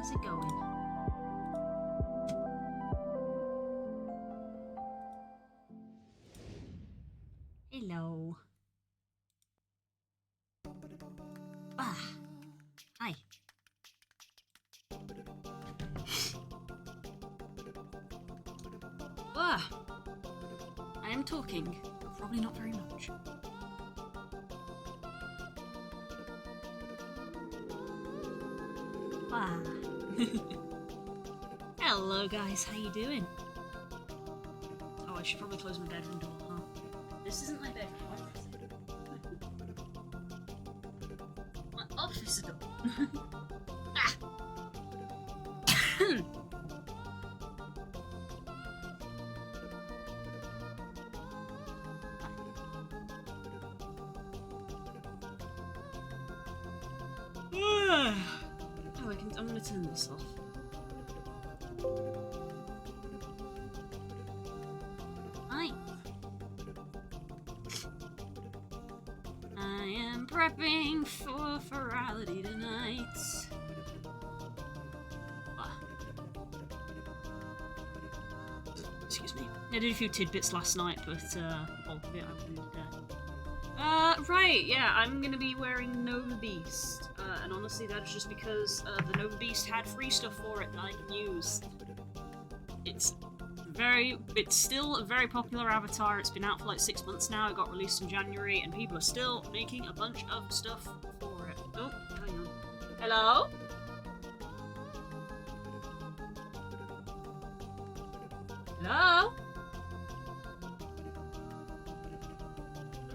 How's it going? Hello. Ah. Hi. Ah. I am talking. Probably not very much. Ah. Hello guys, how you doing? Oh, I should probably close my bedroom door, huh? This isn't my bedroom, my office door. Ah! Oh, I'm gonna turn this off. Hi. I am prepping for Furality tonight. Excuse me. I did a few tidbits last night, but all of it I will do today. Right, yeah, I'm gonna be wearing Nova Beast. And honestly, that's just because the Nova Beast had free stuff for it that I can use. It's still a very popular avatar. It's been out for like 6 months now. It got released in January, and people are still making a bunch of stuff for it. Oh, hang on. Hello? Hello?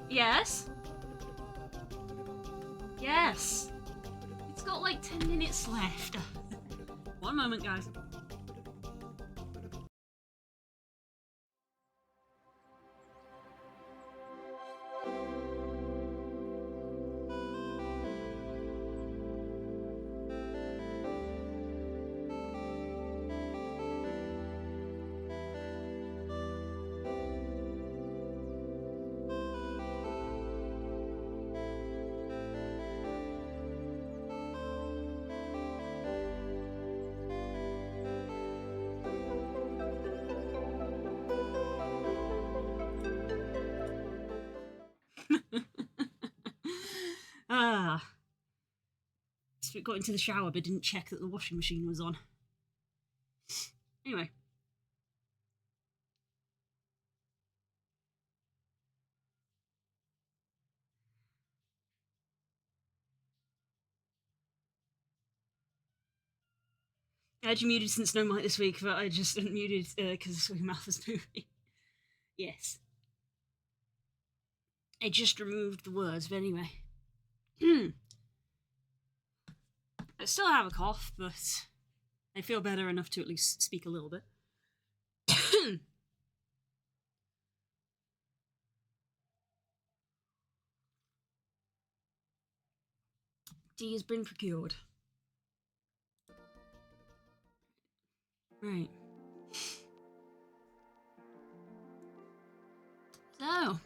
Yes? Yes. It's got like 10 minutes left. One moment, guys. Got into the shower but didn't check that the washing machine was on. Anyway. I had you muted since no mic this week, but I just unmuted because I saw your mouth was moving. Yes. I just removed the words, but anyway. I still have a cough, but I feel better enough to at least speak a little bit. Tea has been procured. Right. So.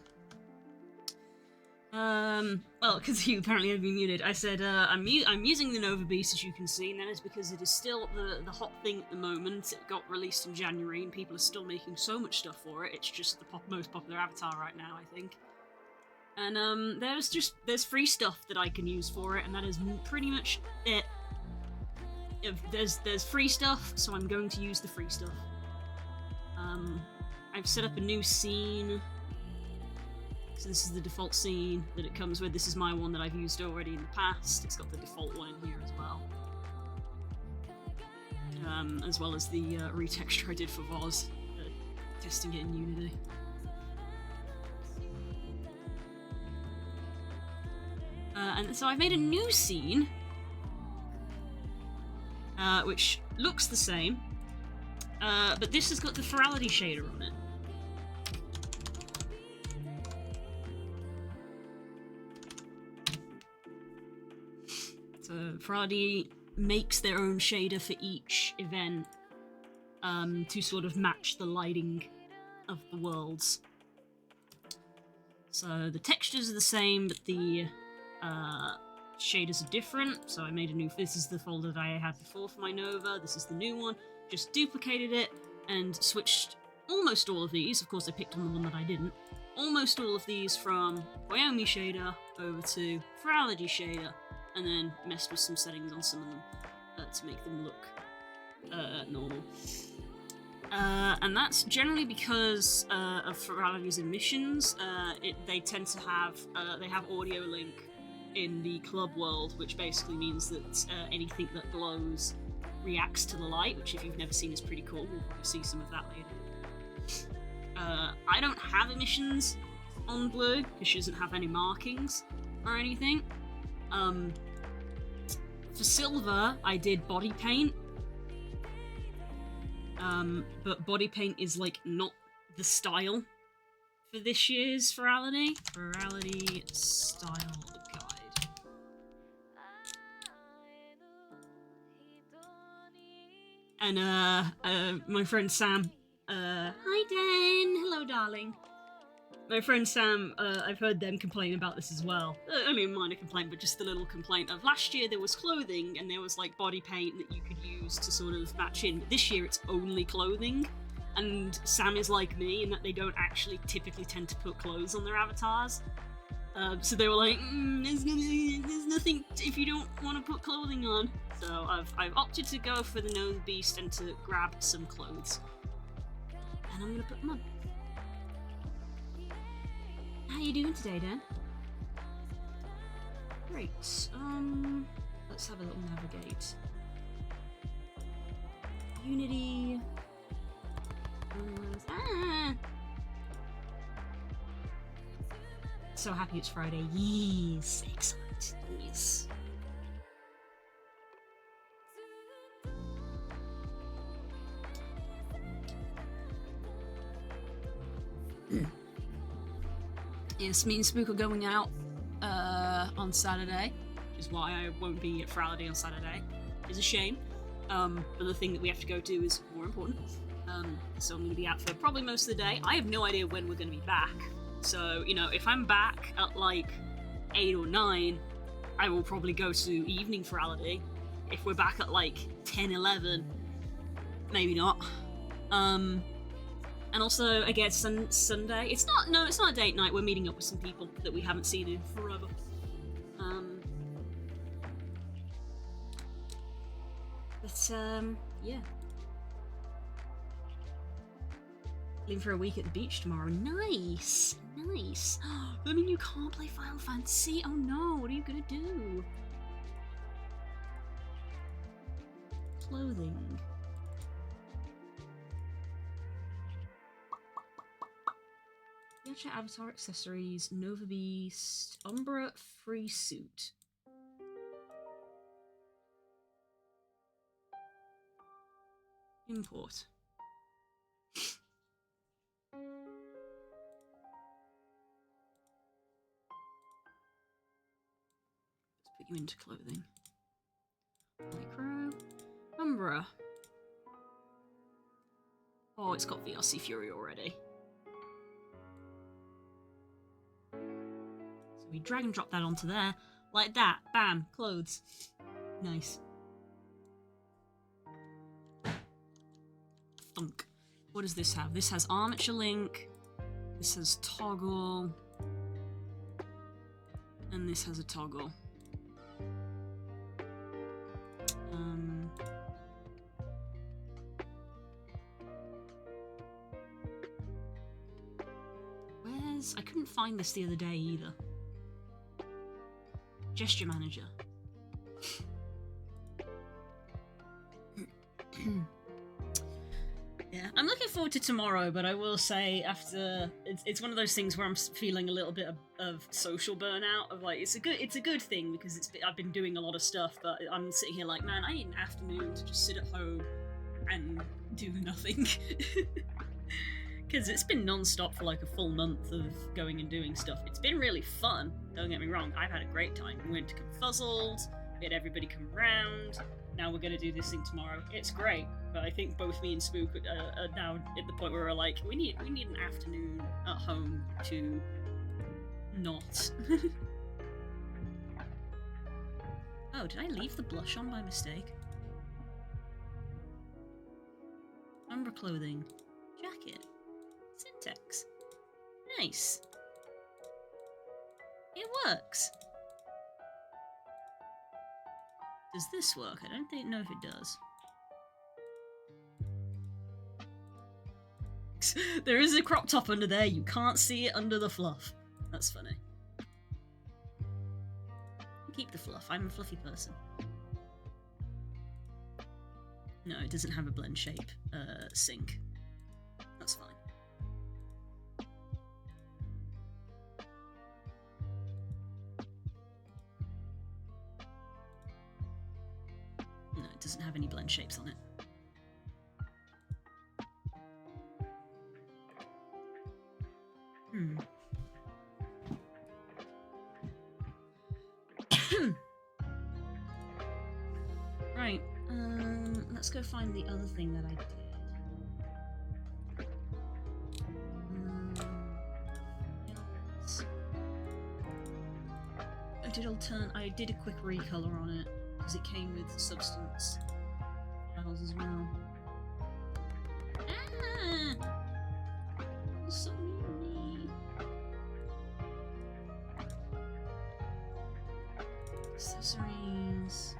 Well, because you apparently have been muted, I said, I'm using the Nova Beast, as you can see, and that is because it is still the hot thing at the moment. It got released in January, and people are still making so much stuff for it. It's just the most popular avatar right now, I think. And, there's free stuff that I can use for it, and that is pretty much it. There's free stuff, so I'm going to use the free stuff. I've set up a new scene. So this is the default scene that it comes with. This is my one that I've used already in the past. It's got the default one in here as well as the retexture I did for Voz, testing it in Unity. And so I've made a new scene, which looks the same, but this has got the Furality shader on it. So Furality makes their own shader for each event to sort of match the lighting of the worlds. So the textures are the same, but the shaders are different, so I made a new... This is the folder that I had before for my Nova, this is the new one. Just duplicated it and switched almost all of these, of course I picked on the one that I didn't, almost all of these from Wyoming shader over to Furality shader, and then messed with some settings on some of them to make them look normal. And that's generally because of Furality's emissions. They tend to have they have audio link in the club world, which basically means that anything that glows reacts to the light, which if you've never seen is pretty cool. We'll see some of that later. I don't have emissions on Blue because she doesn't have any markings or anything. For Silver, I did body paint. But body paint is like not the style for this year's Furality. Furality style guide. And my friend Sam, hi Dan, hello darling. My friend Sam, I've heard them complain about this as well. Only a minor complaint, but just a little complaint of last year there was clothing and there was like body paint that you could use to sort of match in. But this year it's only clothing, and Sam is like me in that they don't actually typically tend to put clothes on their avatars. So they were like, there's nothing if you don't want to put clothing on. So I've opted to go for the Nova Beast and to grab some clothes. And I'm gonna put them on. How you doing today, Dan? Great. Let's have a little navigate. Unity. So happy it's Friday. Yes, excellent. Yes. Yes, me and Spook are going out on Saturday, which is why I won't be at Furality on Saturday. It's a shame, but the thing that we have to go do is more important. So I'm going to be out for probably most of the day. I have no idea when we're going to be back. So, you know, if I'm back at like 8 or 9, I will probably go to evening Furality. If we're back at like 10, 11, maybe not. And also, I guess Sunday. It's not a date night. We're meeting up with some people that we haven't seen in forever. Yeah. Leaving for a week at the beach tomorrow. Nice, nice. I mean, you can't play Final Fantasy. Oh no, what are you gonna do? Clothing. Gacha avatar accessories, Nova Beast, Umbra free suit. Import. Let's put you into clothing. Micro. Umbra. Oh, it's got VRC Fury already. So we drag and drop that onto there. Like that. Bam. Clothes. Nice. Thunk. What does this have? This has armature link. This has toggle. And this has a toggle. Where's... I couldn't find this the other day either. Gesture manager. Yeah, I'm looking forward to tomorrow, but I will say after it's one of those things where I'm feeling a little bit of social burnout. Of like, it's a good thing because I've been doing a lot of stuff, but I'm sitting here like, man, I need an afternoon to just sit at home and do nothing. Because it's been non-stop for like a full month of going and doing stuff. It's been really fun, don't get me wrong. I've had a great time. We went to Confuzzled, we had everybody come around. Now we're going to do this thing tomorrow. It's great, but I think both me and Spook are now at the point where we're like, we need an afternoon at home to not. Oh, did I leave the blush on by mistake? Umber clothing. Jacket. Syntax. Nice. It works. Does this work? I don't know if it does. There is a crop top under there. You can't see it under the fluff. That's funny. Keep the fluff. I'm a fluffy person. No, it doesn't have a blend shape sync. That's fine. No, it doesn't have any blend shapes on it. Right, let's go find the other thing that I did. I did a quick recolor on it, because it came with substance files as well. Ah! So many. Accessories.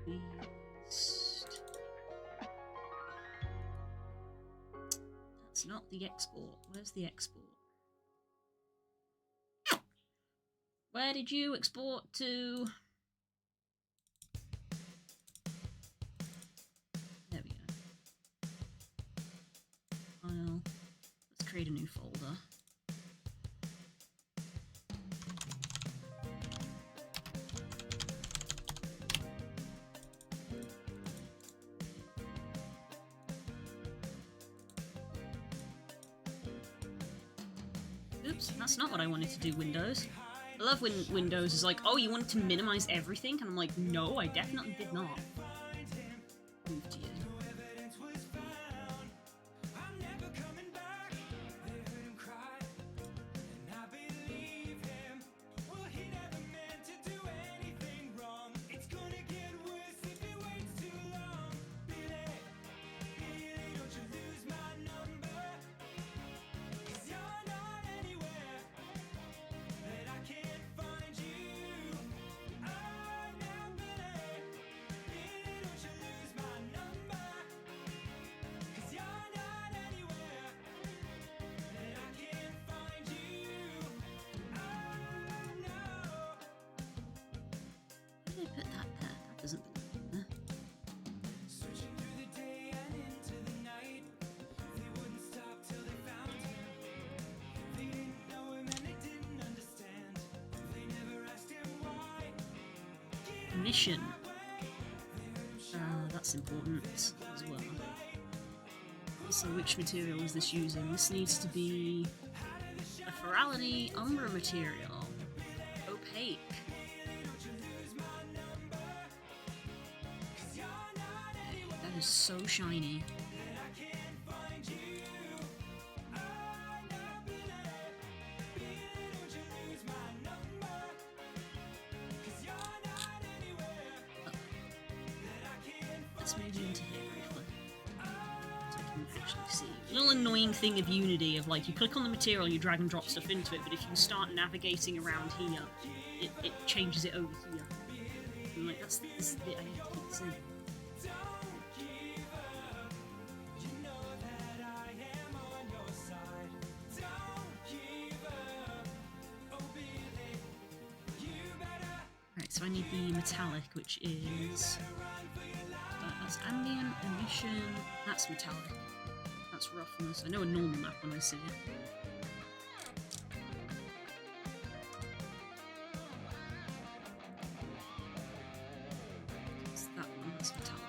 Beast. That's not the export. Where's the export? Where did you export to? There we go. File. Let's create a new folder. Oops, that's not what I wanted to do, Windows. I love when Windows is like, oh, you wanted to minimize everything? And I'm like, no, I definitely did not. Move to you. Mission. That's important as well. So which material is this using? This needs to be a Furality Umbra material. Opaque. That is so shiny. Annoying thing of Unity of like you click on the material, you drag and drop stuff into it, but if you start navigating around here, it changes it over here. And like that's this is the bit I have to keep saying. Right, so I need the metallic, which is that's ambient emission. That's metallic. That's roughness. I know a normal map when I see it. It's that one, that's metallic.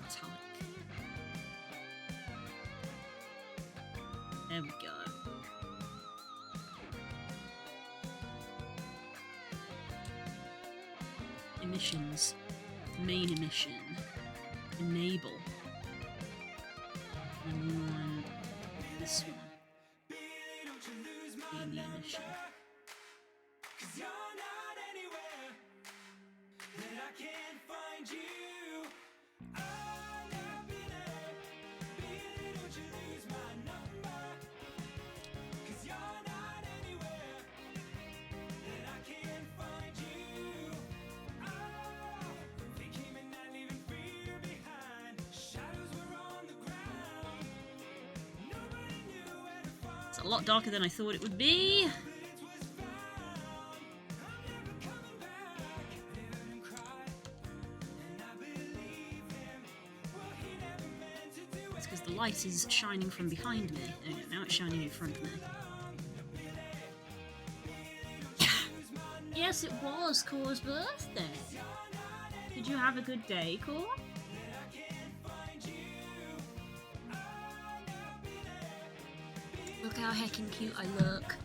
Metallic. There we go. Emissions. Main emission. Enable. And we want this one. Being the emission. a lot darker than I thought it would be. It's because the light is shining from behind me. Now it's shining in front of me. Yes, it was Core's birthday. Did you have a good day, Core? Look how heckin' cute I look.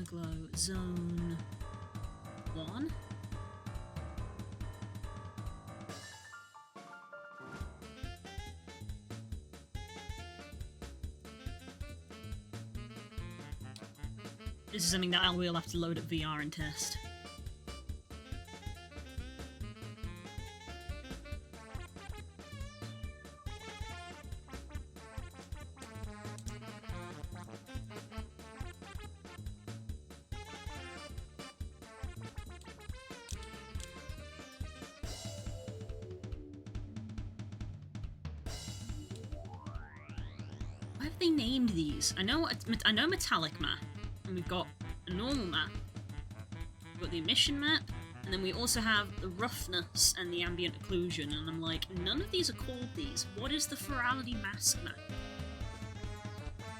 Glow zone 1. This is something that I will have to load up VR and test. Why have they named these? I know metallic map, and we've got a normal map. We've got the emission map, and then we also have the roughness and the ambient occlusion, and I'm like, none of these are called these. What is the Furality mask map?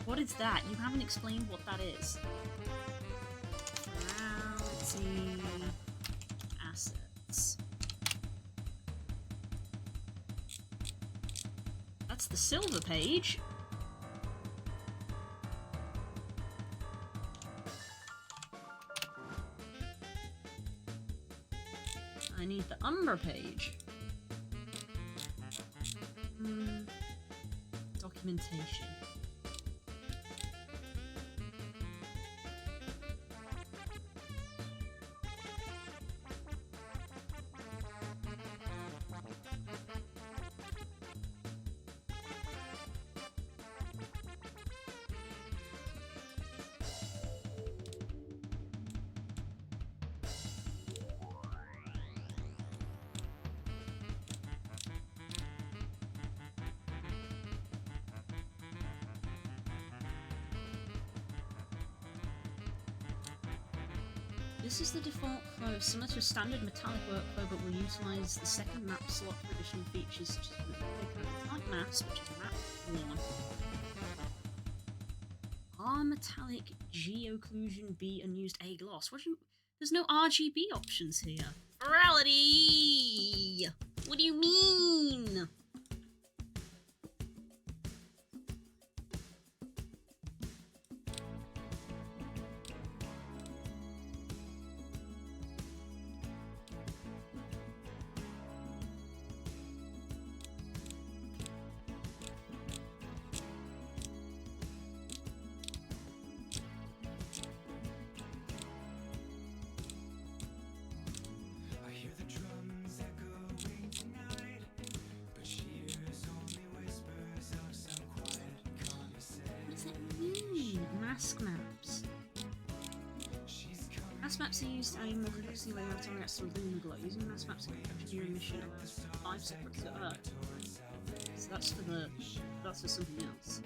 What is that? You haven't explained what that is. Furality assets. That's the silver page. I need the umber page. Documentation. This is the default flow, similar to a standard metallic workflow, but will utilise the second map slot for additional features such as the metallic mass, which is map 1. R metallic G occlusion, B unused A gloss. There's no RGB options here. Furality! What do you mean? Mask maps. Mask maps are used to add more complexity when you're reacts to lunar glow. Using mask maps can capture your emission allows 5 separate to Earth. So that's for something else.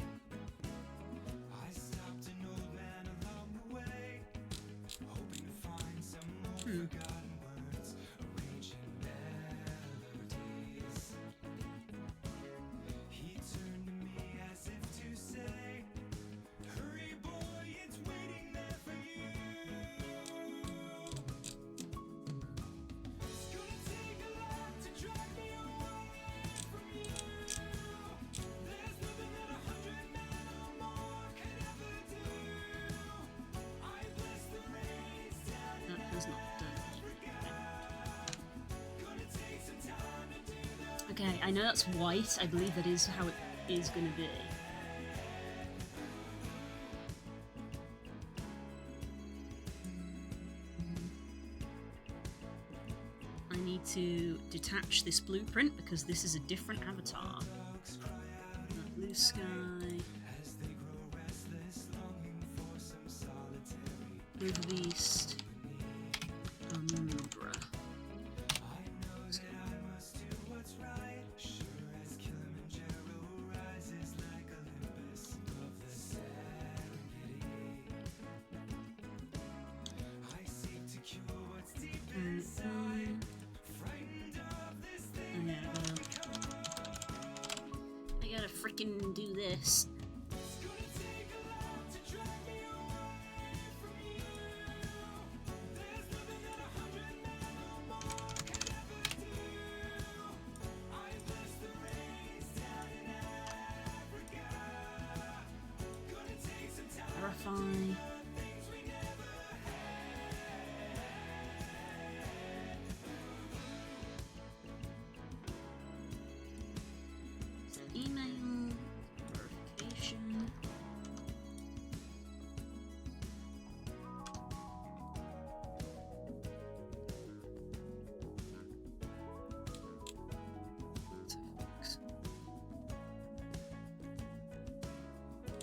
That has not done Okay, I know that's white. I believe that is how it is going to be. I need to detach this blueprint because this is a different avatar. Blue sky. Blue beast. Umbra. I gotta freaking do this. Verify. Email verification.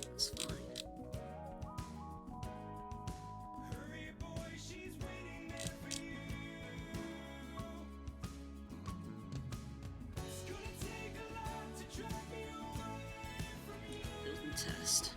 That's fine. Test.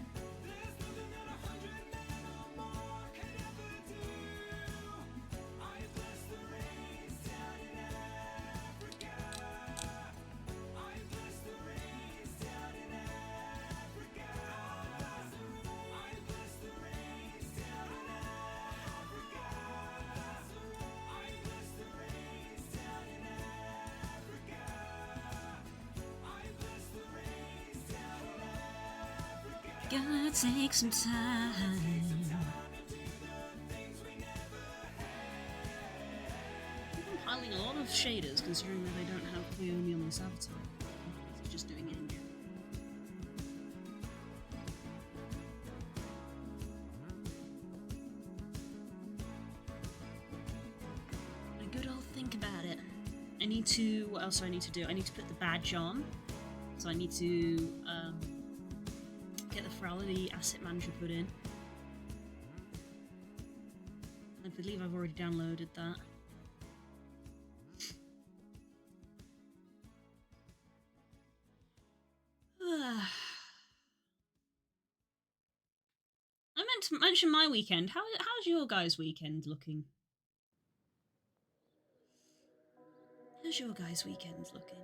Gotta take some time. I'm compiling a lot of shaders considering that I don't have Cleone on this avatar. It's just doing it in game. A good old think about it. I need to. What else do I need to do? I need to put the badge on. So I need to get the Furality asset manager put in. I believe I've already downloaded that. I meant to mention my weekend. How's your guys' weekend looking? How's your guys' weekend looking?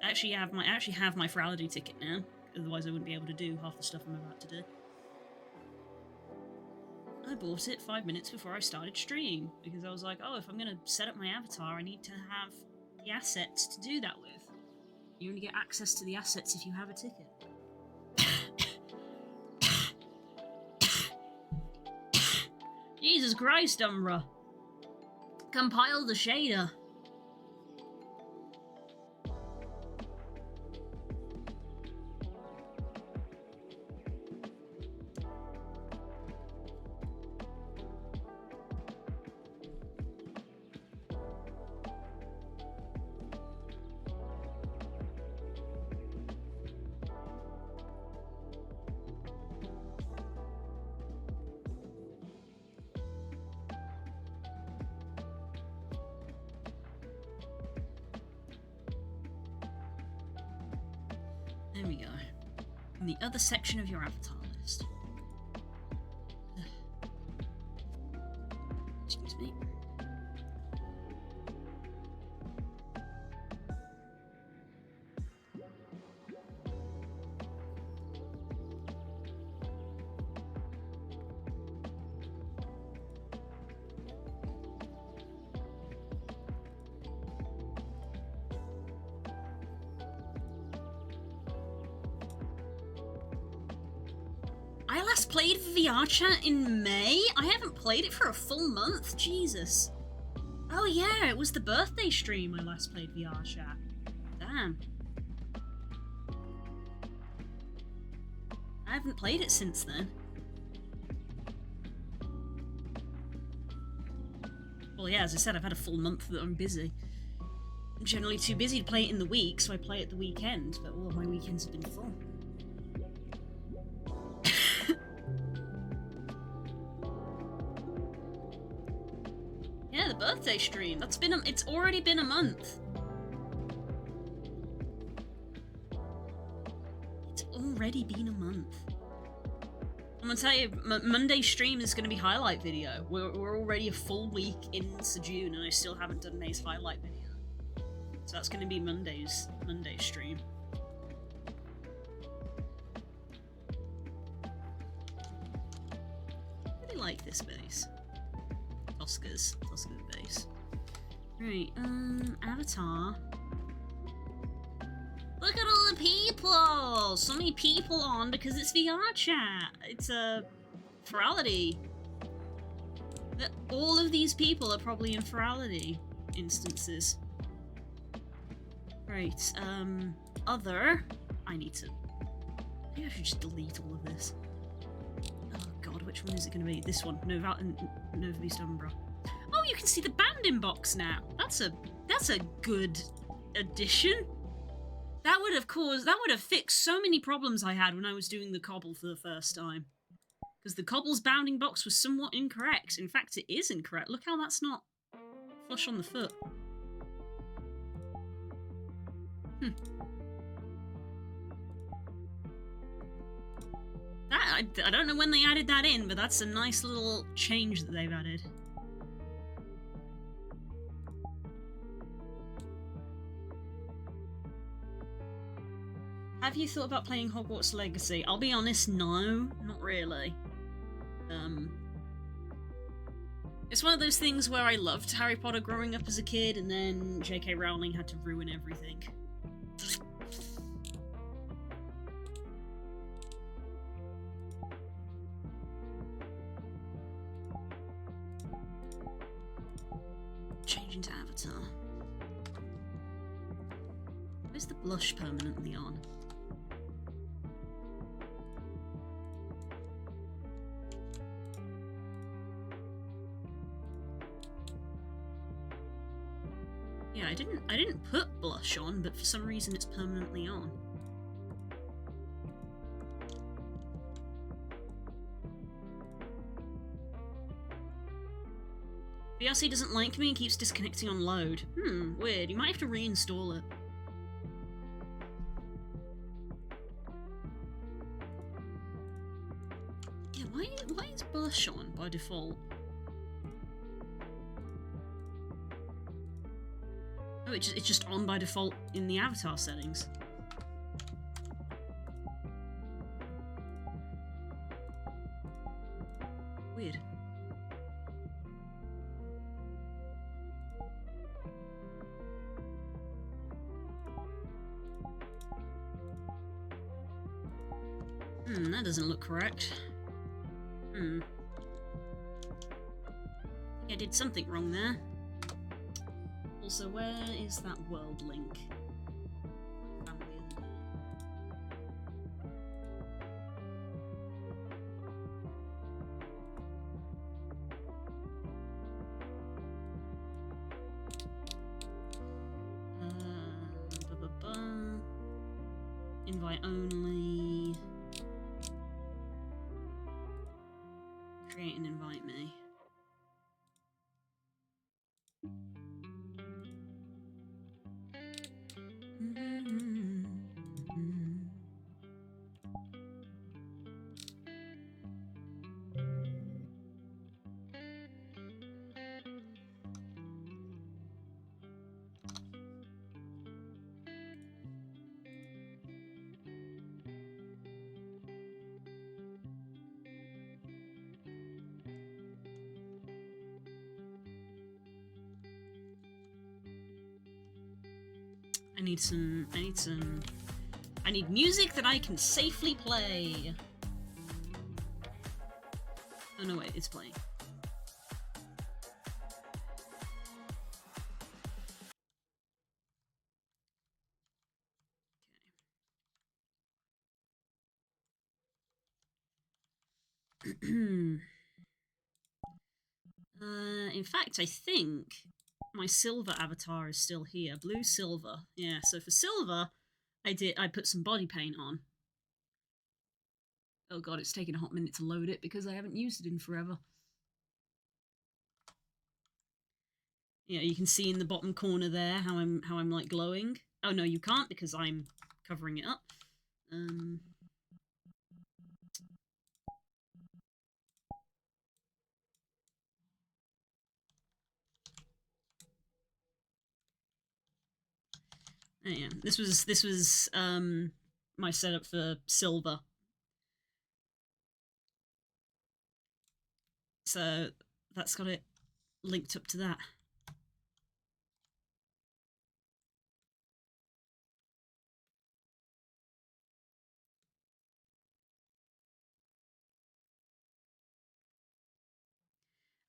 I actually have my Furality ticket now. Otherwise I wouldn't be able to do half the stuff I'm about to do. I bought it 5 minutes before I started stream because I was like, oh, if I'm going to set up my avatar, I need to have the assets to do that with. You only get access to the assets if you have a ticket. Jesus Christ, Umbra. Compile the shader. There we go. In the other section of your avatar list. Excuse me. I last played VR chat in May? I haven't played it for a full month. Jesus. Oh yeah, it was the birthday stream I last played VR chat. Damn. I haven't played it since then. Well, yeah, as I said, I've had a full month that I'm busy. I'm generally too busy to play it in the week, so I play it the weekend, but all of my weekends have been full. Yeah, the birthday stream. That's been it's already been a month. It's already been a month. I'm gonna tell you, Monday's stream is gonna be highlight video. We're already a full week into June, and I still haven't done May's highlight video. So that's gonna be Monday's stream. I really like this base. Tosca's base. Right, Avatar. Look at all the people! So many people on because it's VR chat. It's a Furality. All of these people are probably in Furality instances. Right, other. Maybe I should just delete all of this. Oh god, which one is it going to be? This one, Nova Beast Umbra. Oh, you can see the bounding box now. That's a good addition. That would have fixed so many problems I had when I was doing the cobble for the first time. Because the cobble's bounding box was somewhat incorrect. In fact, it is incorrect. Look how that's not flush on the foot. I don't know when they added that in, but that's a nice little change that they've added. Have you thought about playing Hogwarts Legacy? I'll be honest, no, not really. It's one of those things where I loved Harry Potter growing up as a kid, and then J.K. Rowling had to ruin everything. Change into Avatar. Where's the blush permanently on? Yeah, I didn't put blush on, but for some reason it's permanently on. VRC doesn't like me and keeps disconnecting on load. Weird. You might have to reinstall it. Yeah, why is blush on by default? Oh, it's just on by default in the avatar settings. Weird. That doesn't look correct. I think I did something wrong there. Also, where is that world link? Invite only. Create and invite me. I need music that I can safely play. Oh no, wait, it's playing. In fact, I think my silver avatar is still here. Blue silver. Yeah, so for silver, I put some body paint on. Oh god, it's taking a hot minute to load it because I haven't used it in forever. Yeah, you can see in the bottom corner there how I'm like glowing. Oh no, you can't because I'm covering it up. Oh, yeah, this was my setup for silver. So that's got it linked up to that.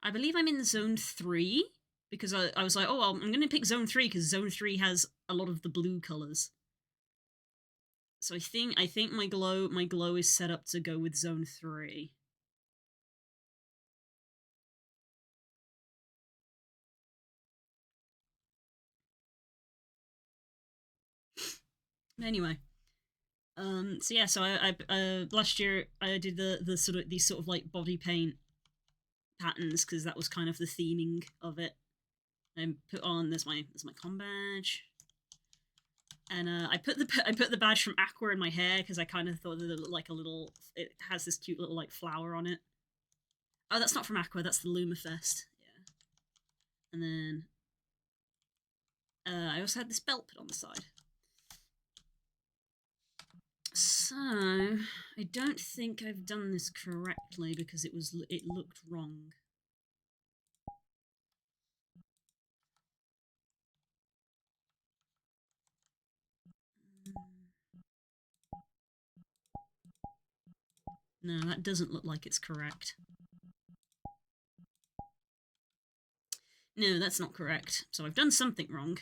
I believe I'm in zone 3 because I was like, oh, well, I'm going to pick zone 3 because zone 3 has a lot of the blue colors. So I think my glow is set up to go with zone 3. Anyway, so yeah, so I last year I did the sort of these sort of like body paint patterns because that was kind of the theming of it. I put on there's my com badge, and I put the badge from Aqua in my hair because I kind of thought that it looked like a little. It has this cute little like flower on it. Oh, that's not from Aqua. That's the Lumafest. Yeah, and then I also had this belt put on the side. So I don't think I've done this correctly because it looked wrong. No, that doesn't look like it's correct. No, that's not correct. So I've done something wrong.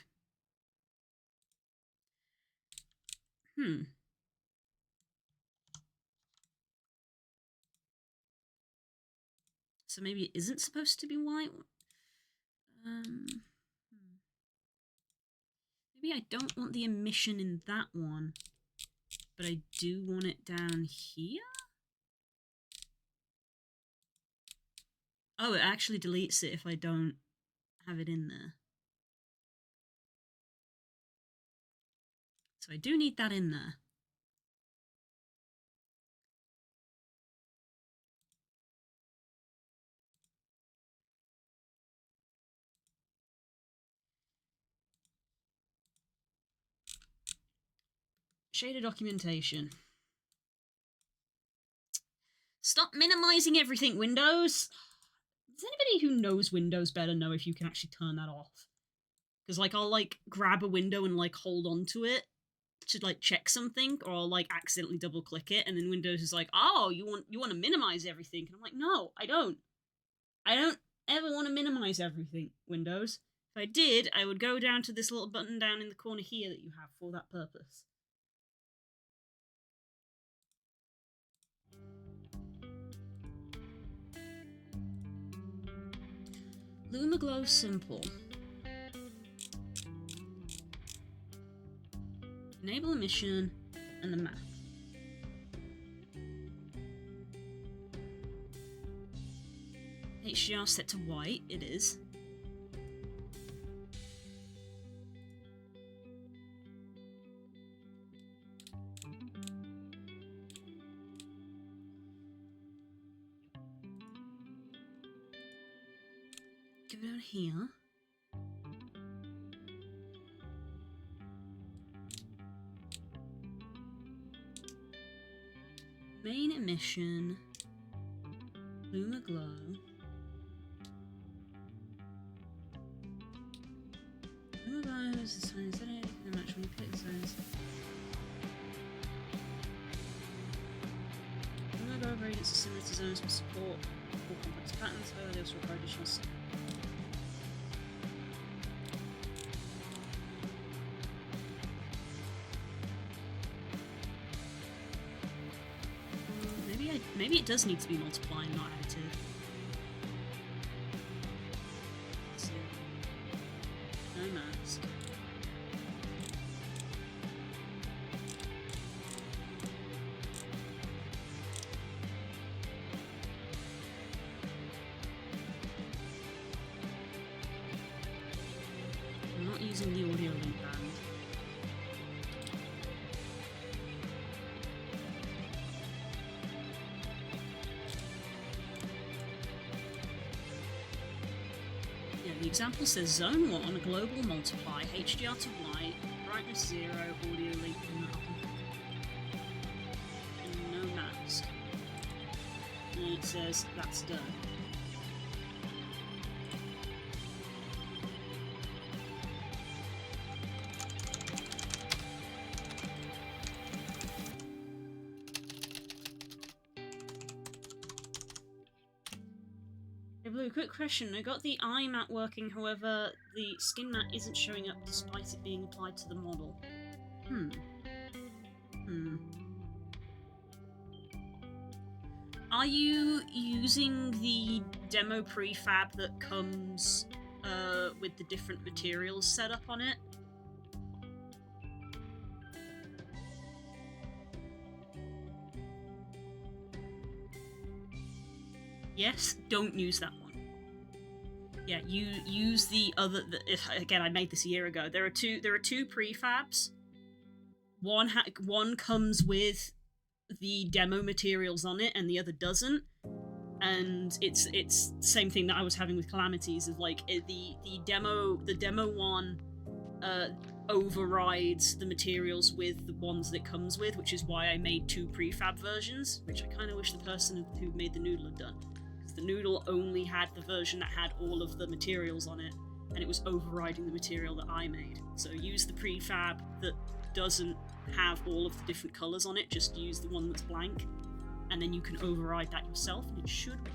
So maybe it isn't supposed to be white? Maybe I don't want the emission in that one, but I do want it down here? Oh, it actually deletes it if I don't have it in there. So I do need that in there. Shader documentation. Stop minimizing everything, Windows! Does anybody who knows Windows better know if you can actually turn that off? Because, like, I'll, like, grab a window and, like, hold onto it to, like, check something, or I'll, like, accidentally double-click it, and then Windows is like, oh, you want to minimize everything? And I'm like, no, I don't. I don't ever want to minimize everything, Windows. If I did, I would go down to this little button down in the corner here that you have for that purpose. Lumaglow Simple. Enable emission and the map. HDR set to white, it is. Go down here. Main emission. Lumaglow. Lumaglow is the sign that I can match when you click zones. Lumaglow gradients are similar to zones with support for complex patterns, however they also require additional support. maybe it does need to be multiply and not additive. Let's see. No mask. I'm not using the audio link band. The example says Zone 1, global multiply, HDR to white, brightness 0, audio link none. And no mask. And it says that's done. Blue, quick question. I got the eye mat working, however, the skin mat isn't showing up despite it being applied to the model. Are you using the demo prefab that comes with the different materials set up on it? Yes, don't use that one. Yeah, you use the other. Again, I made this a year ago. There are two prefabs. One comes with the demo materials on it, and the other doesn't. And it's the same thing that I was having with Calamities. Of like the demo one overrides the materials with the ones that it comes with, which is why I made two prefab versions, which I kind of wish the person who made the noodle had done. The noodle only had the version that had all of the materials on it, and it was overriding the material that I made. So use the prefab that doesn't have all of the different colours on it, just use the one that's blank, and then you can override that yourself, and it should work.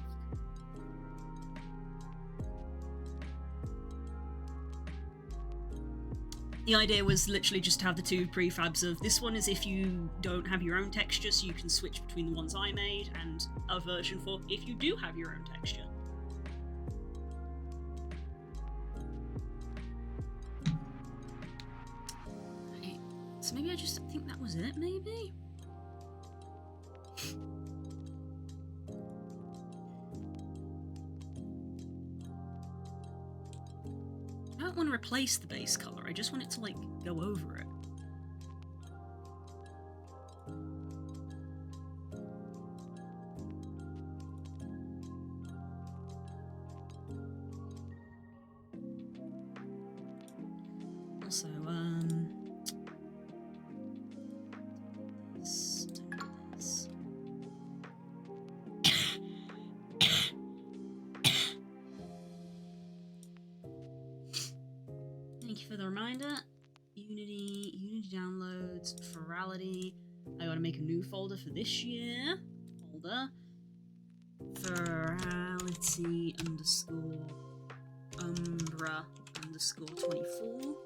The idea was literally just to have the two prefabs of this one is if you don't have your own texture, so you can switch between the ones I made, and a version for if you do have your own texture. Right. So maybe I think that was it, maybe? I don't want to replace the base color, I just want it to, like, go over it. Also, Thank you for the reminder. Unity downloads, Furality. I gotta make a new folder for this year. Folder. Furality _ Umbra _24.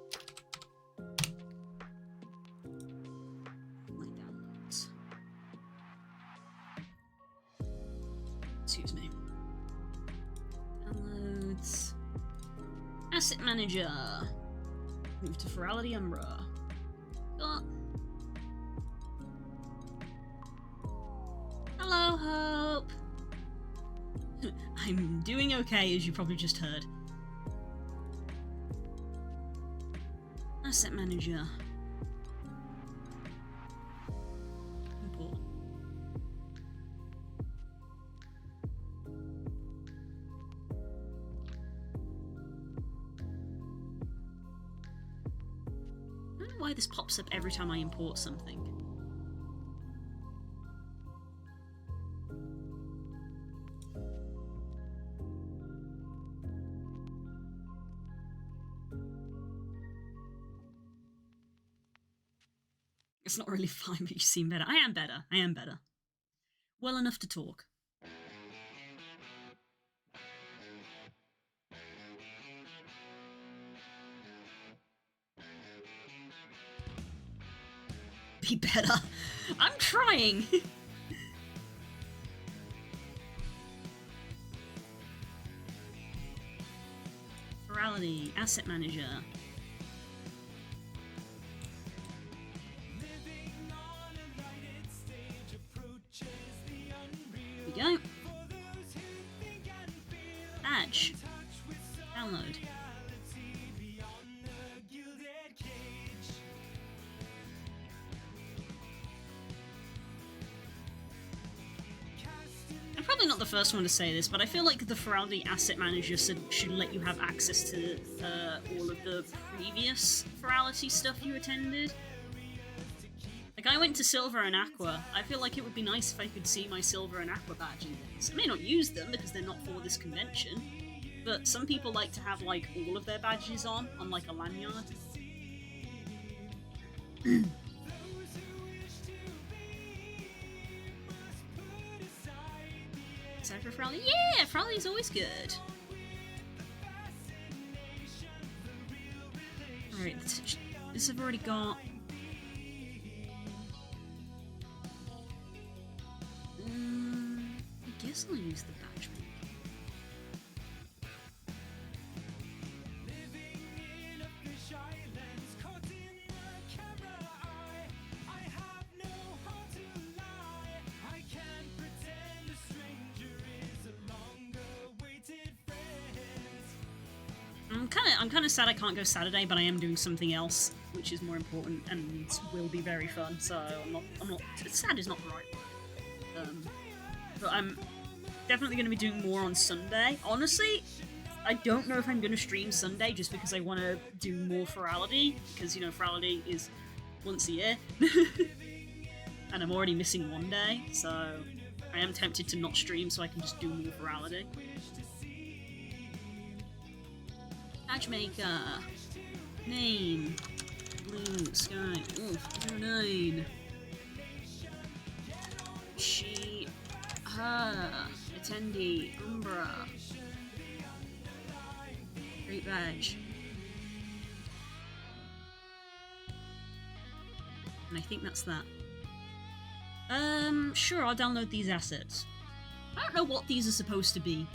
My downloads. Excuse me. Downloads. Asset Manager. Move to Furality Umbra. Oh. Hello, Hope. I'm doing okay, as you probably just heard. Asset Manager. Import. I don't know why this pops up every time I import something. It's not really fine, but you seem better. I am better. I am better. Well enough to talk. Be better. I'm trying. Furality, Asset Manager. Here we go. Badge. Download. I'm probably not the first one to say this, but I feel like the Furality Asset Manager should let you have access to all of the previous Furality stuff you attended. Like, I went to Silver and Aqua. I feel like it would be nice if I could see my Silver and Aqua badges. I may not use them because they're not for this convention, but some people like to have, like, all of their badges on like, a lanyard. Excited for Furality? Yeah! Furality's always good. Alright, this I've already got. I guess I'll use the badge maker. I'm kind of sad I can't go Saturday, but I am doing something else, which is more important and will be very fun. So I'm not. Sad is not the right word. But I'm definitely going to be doing more on Sunday. Honestly, I don't know if I'm going to stream Sunday just because I want to do more Furality, because, you know, Furality is once a year. And I'm already missing one day, so I am tempted to not stream so I can just do more Furality. Matchmaker. Name. Blue Sky. Oof, 09. She. Her. Attendee. Umbra. Great badge. And I think that's that. Sure, I'll download these assets. I don't know what these are supposed to be.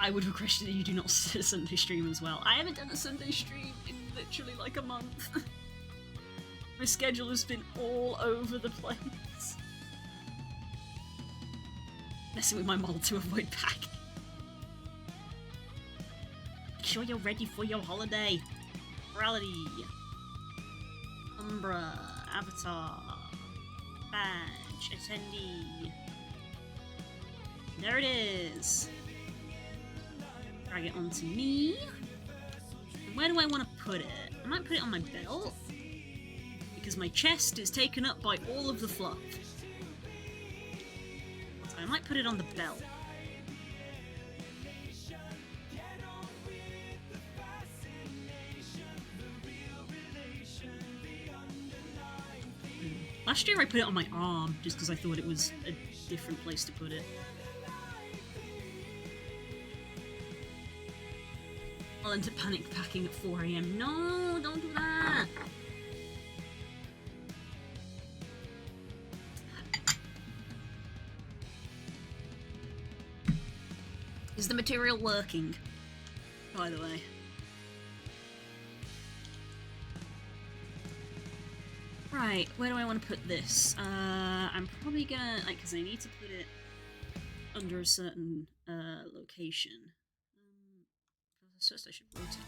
I would request that you do not Sunday stream as well. I haven't done a Sunday stream in literally like a month. My schedule has been all over the place. Messing with my model to avoid packing. Make sure you're ready for your holiday. Furality. Umbra. Avatar. Badge. Attendee. There it is. Drag it onto me. Where do I want to put it? I might put it on my belt, because my chest is taken up by all of the fluff. So I might put it on the belt. Last year I put it on my arm, just because I thought it was a different place to put it. I'll end up panic packing at 4 AM. No, don't do that! Is the material working, by the way? Right, where do I want to put this? I'm probably gonna, like, because I need to put it under a certain location. First I should rotate it.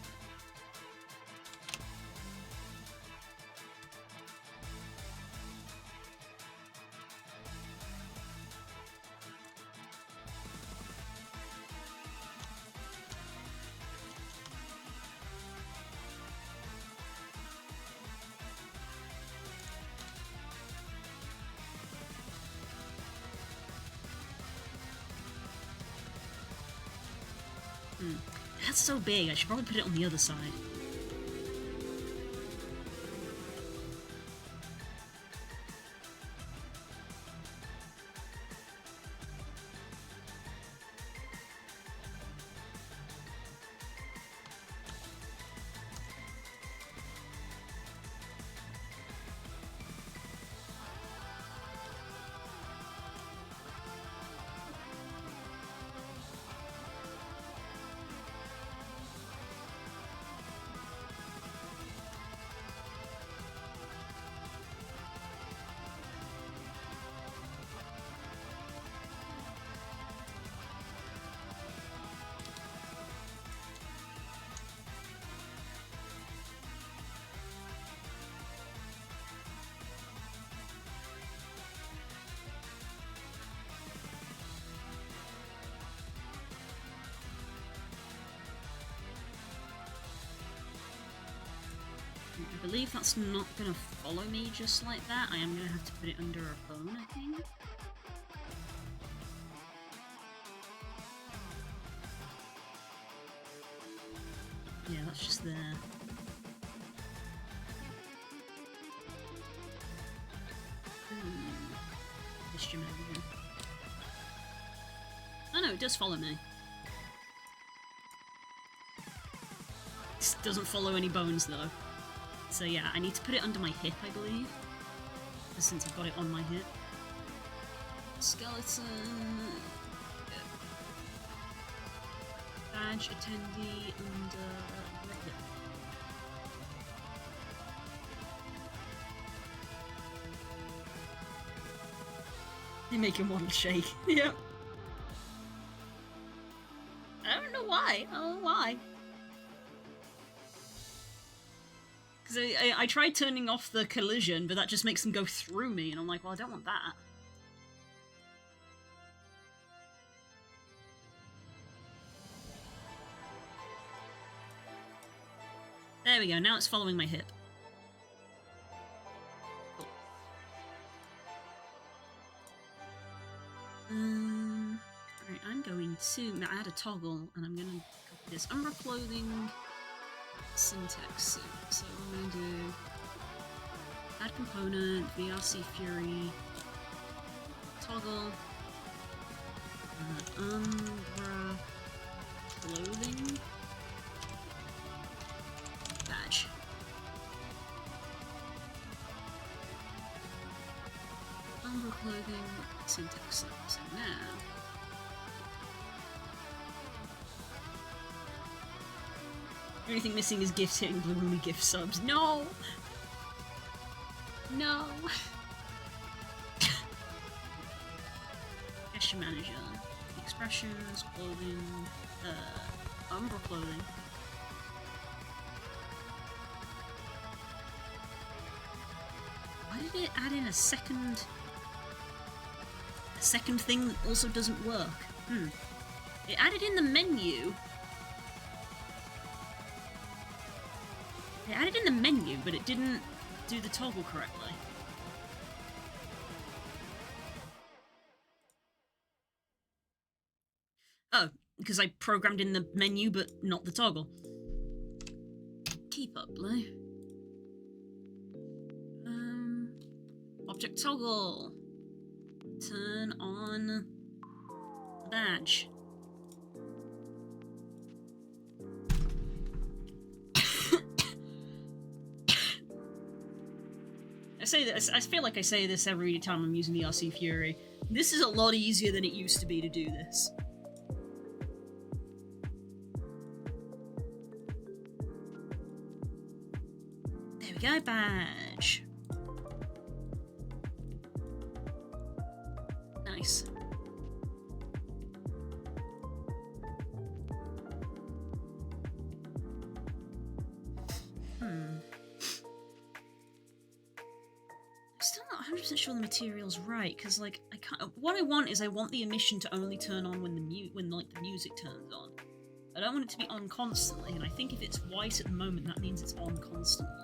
That's so big, I should probably put it on the other side. believe that's not going to follow me just like that. I am going to have to put it under a bone, I think. Yeah, that's just there. Oh no, it does follow me. This doesn't follow any bones though. So yeah, I need to put it under my hip, I believe. Since I've got it on my hip. Skeleton. Badge attendee under red hip. You make him want to shake. Yep. I don't know why. I don't know why. Because I tried turning off the collision, but that just makes them go through me, and I'm like, well, I don't want that. There we go, now it's following my hip. Cool. Alright, I'm going to add a toggle, and I'm going to copy this Umbra clothing syntax suit. So I'm going to do add component, VRC Fury, toggle, Umbra clothing, badge. Umbra clothing syntax suit. So now the only thing missing is gifts hitting Blue gift subs. No! No! Gesture manager. Expressions, clothing, Umbra clothing. Why did it add in a second thing that also doesn't work? It added in the menu. It added in the menu, but it didn't do the toggle correctly. Oh, because I programmed in the menu, but not the toggle. Keep up, Blue. Object toggle. Turn on the badge. I say this, I feel like I say this every time I'm using the RC Fury. This is a lot easier than it used to be to do this. There we go, badge. Nice. Still not 100% sure the material's right, because like I can't. What I want is I want the emission to only turn on when the music turns on. I don't want it to be on constantly, and I think if it's white at the moment, that means it's on constantly.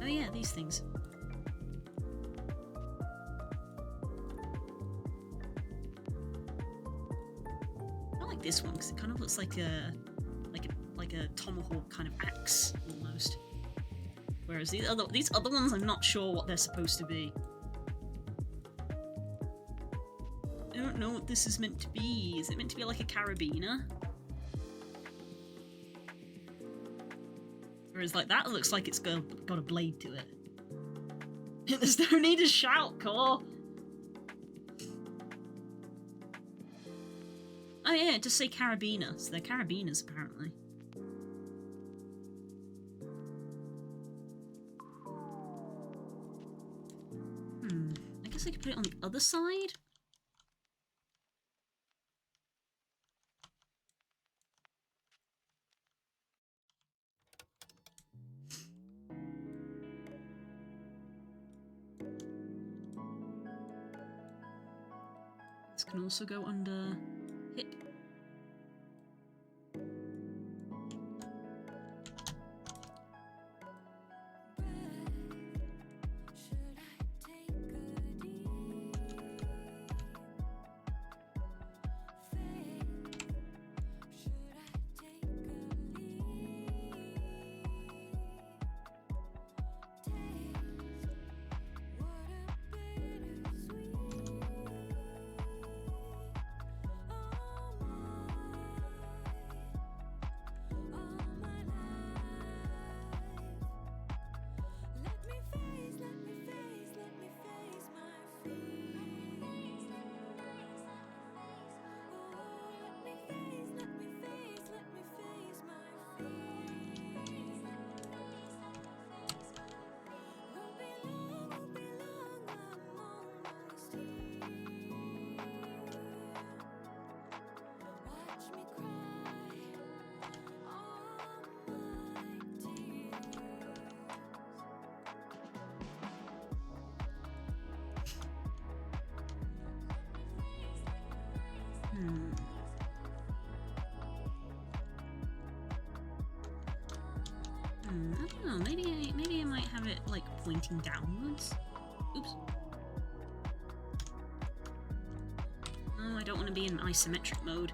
Oh yeah, these things. This one because it kind of looks like a tomahawk kind of axe almost. Whereas these other ones, I'm not sure what they're supposed to be. I don't know what this is meant to be. Is it meant to be like a carabiner? Whereas like that looks like it's got a blade to it. There's no need to shout, Core. Oh yeah, just say carabiner. So they're carabiners, apparently. I guess I could put it on the other side? can also go under hip. I don't know, maybe I might have it like pointing downwards. Oops. No, I don't want to be in isometric mode.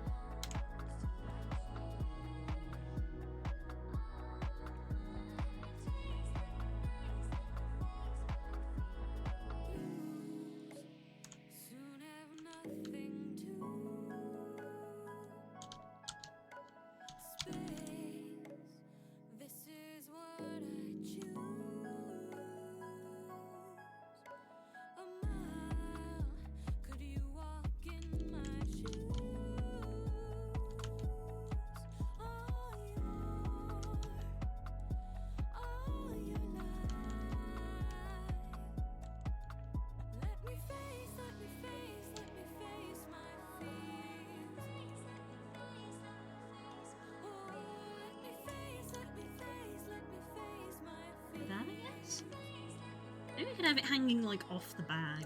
Maybe we could have it hanging, like, off the bag.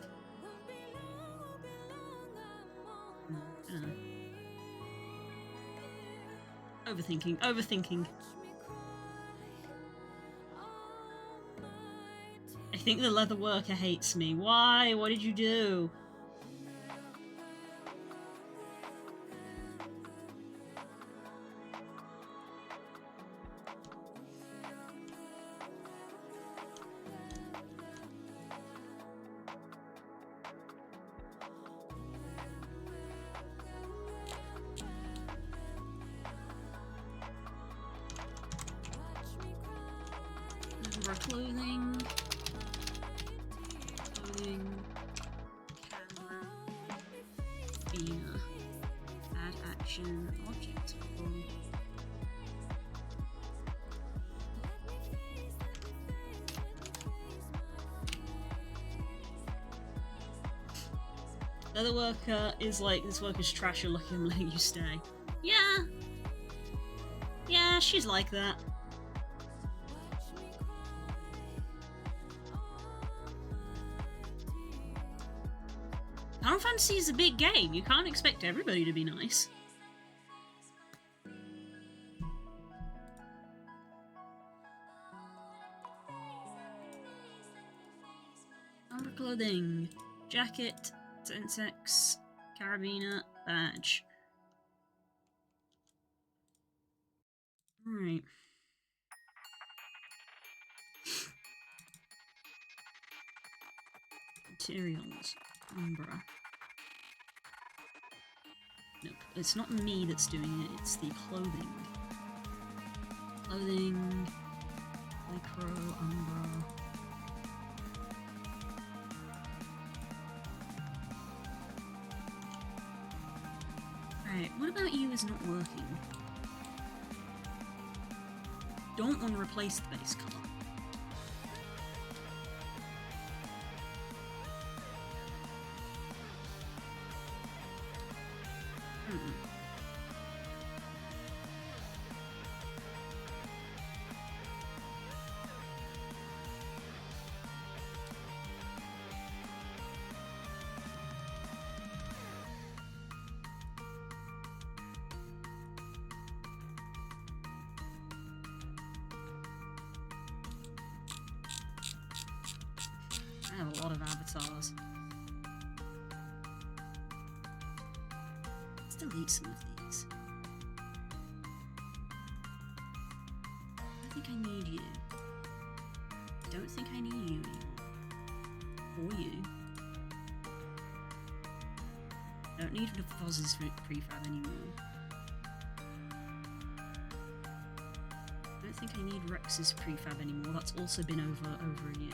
I don't know. Overthinking. I think the leather worker hates me. Why? What did you do? Clothing, camera, Bina, add action, object. The other worker is like, this worker's trash, you're lucky I'm letting you stay. Yeah, she's like that. Final Fantasy is a big game. You can't expect everybody to be nice. Armor clothing, jacket, sensex, carabiner, badge. Alright. Materials. Umbra. Nope, it's not me that's doing it, it's the clothing. Clothing, Lycro, Umbra. Right, what about you is not working? Don't want to replace the base colour. stars. Let's delete some of these. I don't think I need you. Don't think I need you anymore. Or you. Don't need the Fozz's prefab anymore. Don't think I need Rex's prefab anymore. That's also been over a year.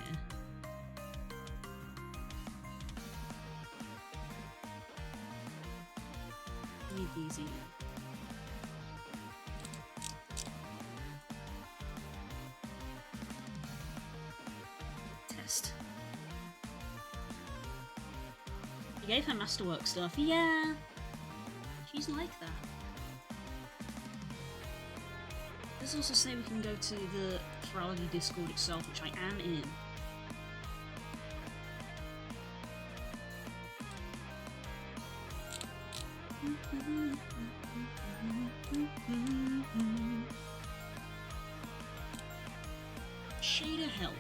I need these either. Test. You gave her masterwork stuff. Yeah, she's like that. Let's also say we can go to the Furality Discord itself, which I am in. Shader help.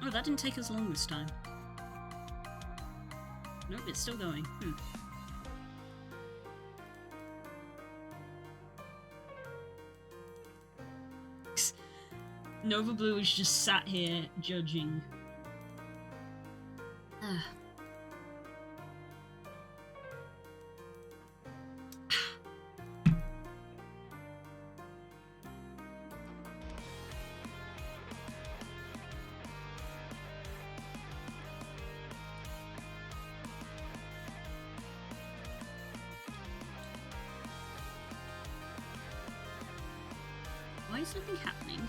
Oh, that didn't take us long this time. Nope, it's still going. Nova Blue is just sat here judging. Why is nothing happening?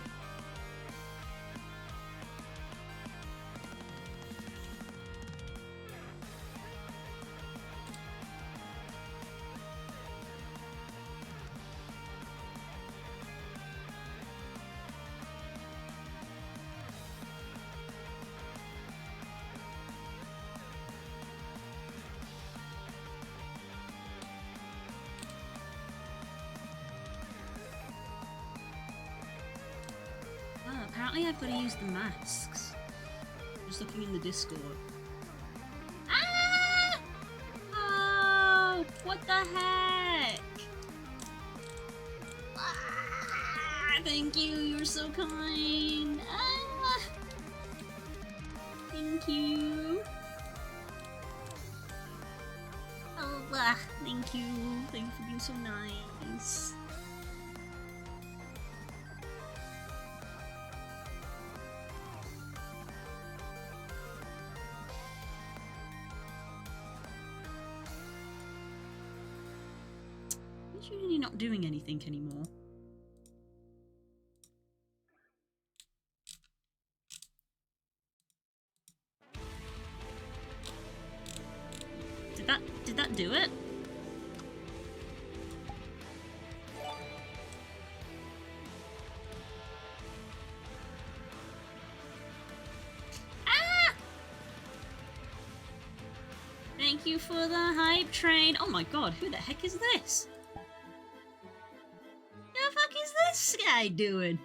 Apparently I've got to use the masks. Just looking in the Discord. Ah! Oh, what the heck? Ah, thank you, you're so kind. Ah, thank you. Oh, thank you. Thank you for being so nice. It's really not doing anything anymore. Did that do it? Ah! Thank you for the hype train. Oh my god, who the heck is this? This guy doing?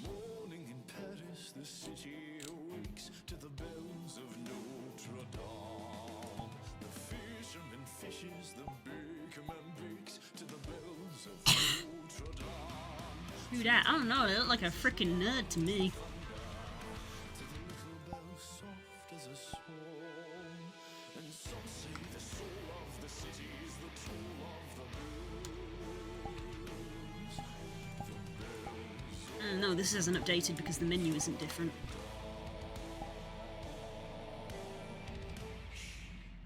Morning in Paris, the city awakes to the bells of Notre Dame. The fisherman fishes, the baker man bakes to the bells of Notre Dame. Who that? I don't know, they look like a freaking nerd to me. To the little bell soft as a this isn't updated because the menu isn't different.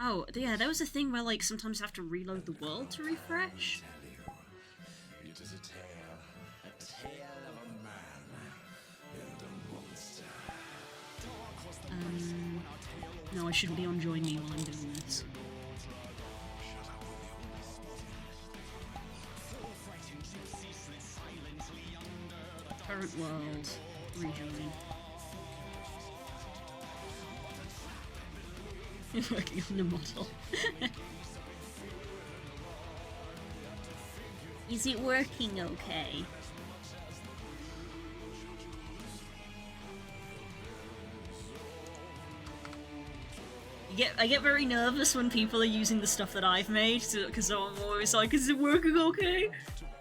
Oh, yeah, there was a thing where, like, sometimes you have to reload the world to refresh. It is a tale of a man and a monster. No, I shouldn't be on Join Me while I'm doing this. Current world, rejoin. Working on the model. Is it working okay? I get very nervous when people are using the stuff that I've made, because I'm always like, is it working okay?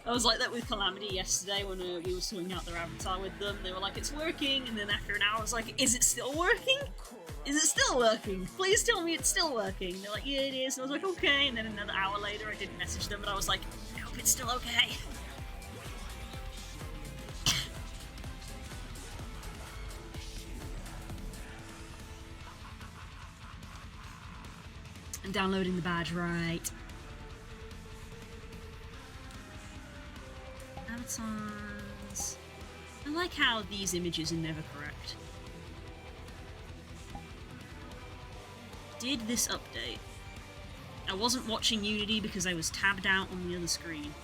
I was like that with Calamity yesterday when we were sorting out their avatar with them. They were like, it's working, and then after an hour I was like, is it still working? Is it still working? Please tell me it's still working. And they're like, yeah, it is. And I was like, okay. And then another hour later I didn't message them, but I was like, I hope it's still okay. I'm downloading the badge, right. Avatars. I like how these images are never correct. Did this update? I wasn't watching Unity because I was tabbed out on the other screen.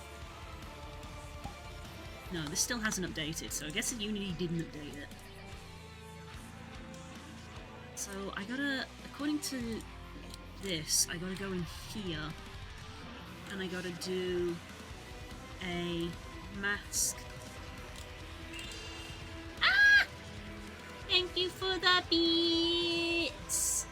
No, this still hasn't updated, so I guess that Unity didn't update it. So I gotta, according to this, I gotta go in here, and I gotta do a mask. Ah! Thank you for the beats!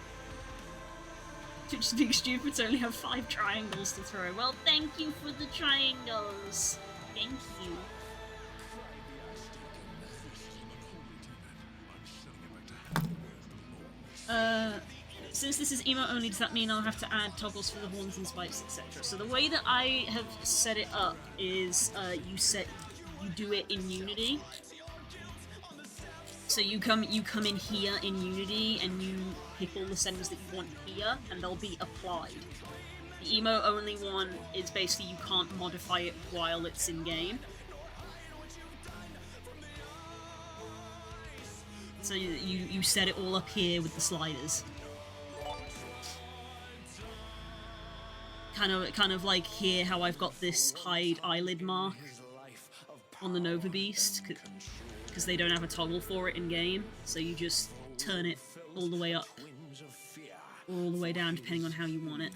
Twitch is being stupid, so I only have 5 triangles to throw. Well, thank you for the triangles. Thank you. Since this is emote only, does that mean I'll have to add toggles for the horns and spikes, etc.? So the way that I have set it up is you do it in Unity. So you come in here in Unity and you pick all the settings that you want here, and they'll be applied. The emote only one is basically you can't modify it while it's in game. So you set it all up here with the sliders. Kind of like here how I've got this hide eyelid mark on the Nova Beast, because they don't have a toggle for it in game, so you just turn it all the way up or all the way down depending on how you want it.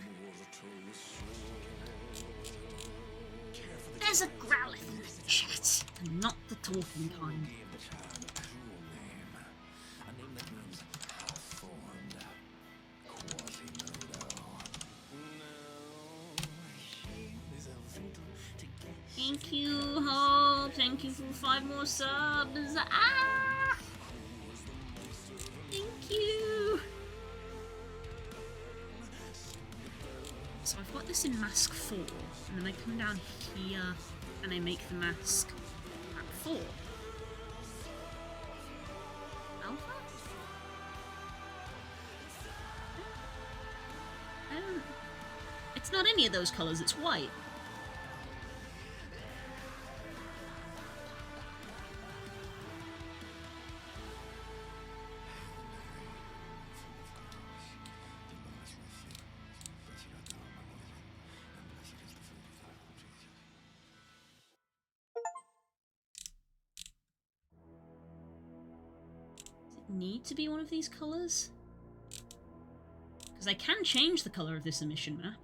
There's a Growlithe in the chat, and not the talking kind. Thank you, Hope. Thank you for 5 more subs. Ah! Thank you. So I've got this in mask 4, and then I come down here and I make the mask at 4. Alpha? It's not any of those colours, it's white. Need to be one of these colours? Because I can change the colour of this emission map.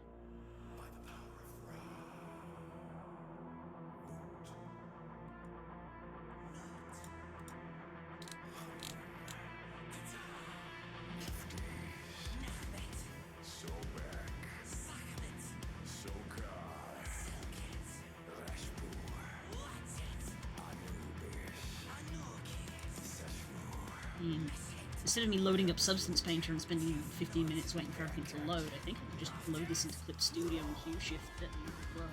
Instead of me loading up Substance Painter and spending 15 minutes waiting for everything to load, I think I can just load this into Clip Studio and hue shift it and it will work.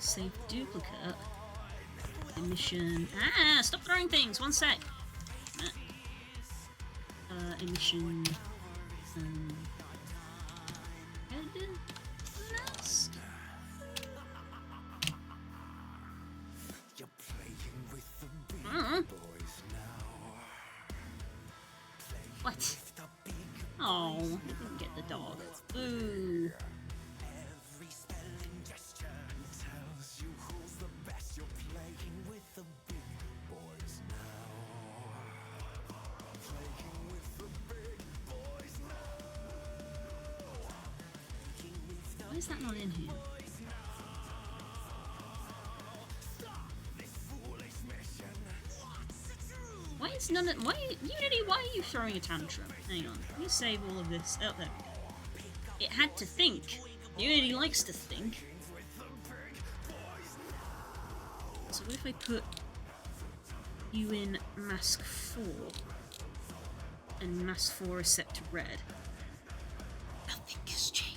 Save duplicate. Emission. Ah! Stop throwing things! One sec! Emission. Head mask? You're playing with the big boys now. What? Oh, I didn't get the dog. Ooh. Every spell and gesture tells you who's the best. You're playing with the big boys now. Playing with the big boys now. Why is that not in here? Why is none of... Why... Unity, why are you throwing a tantrum? Hang on. Let me save all of this. Oh, there we go. It had to think. Unity likes to think. So what if I put you in mask 4? And mask 4 is set to red. Nothing has changed.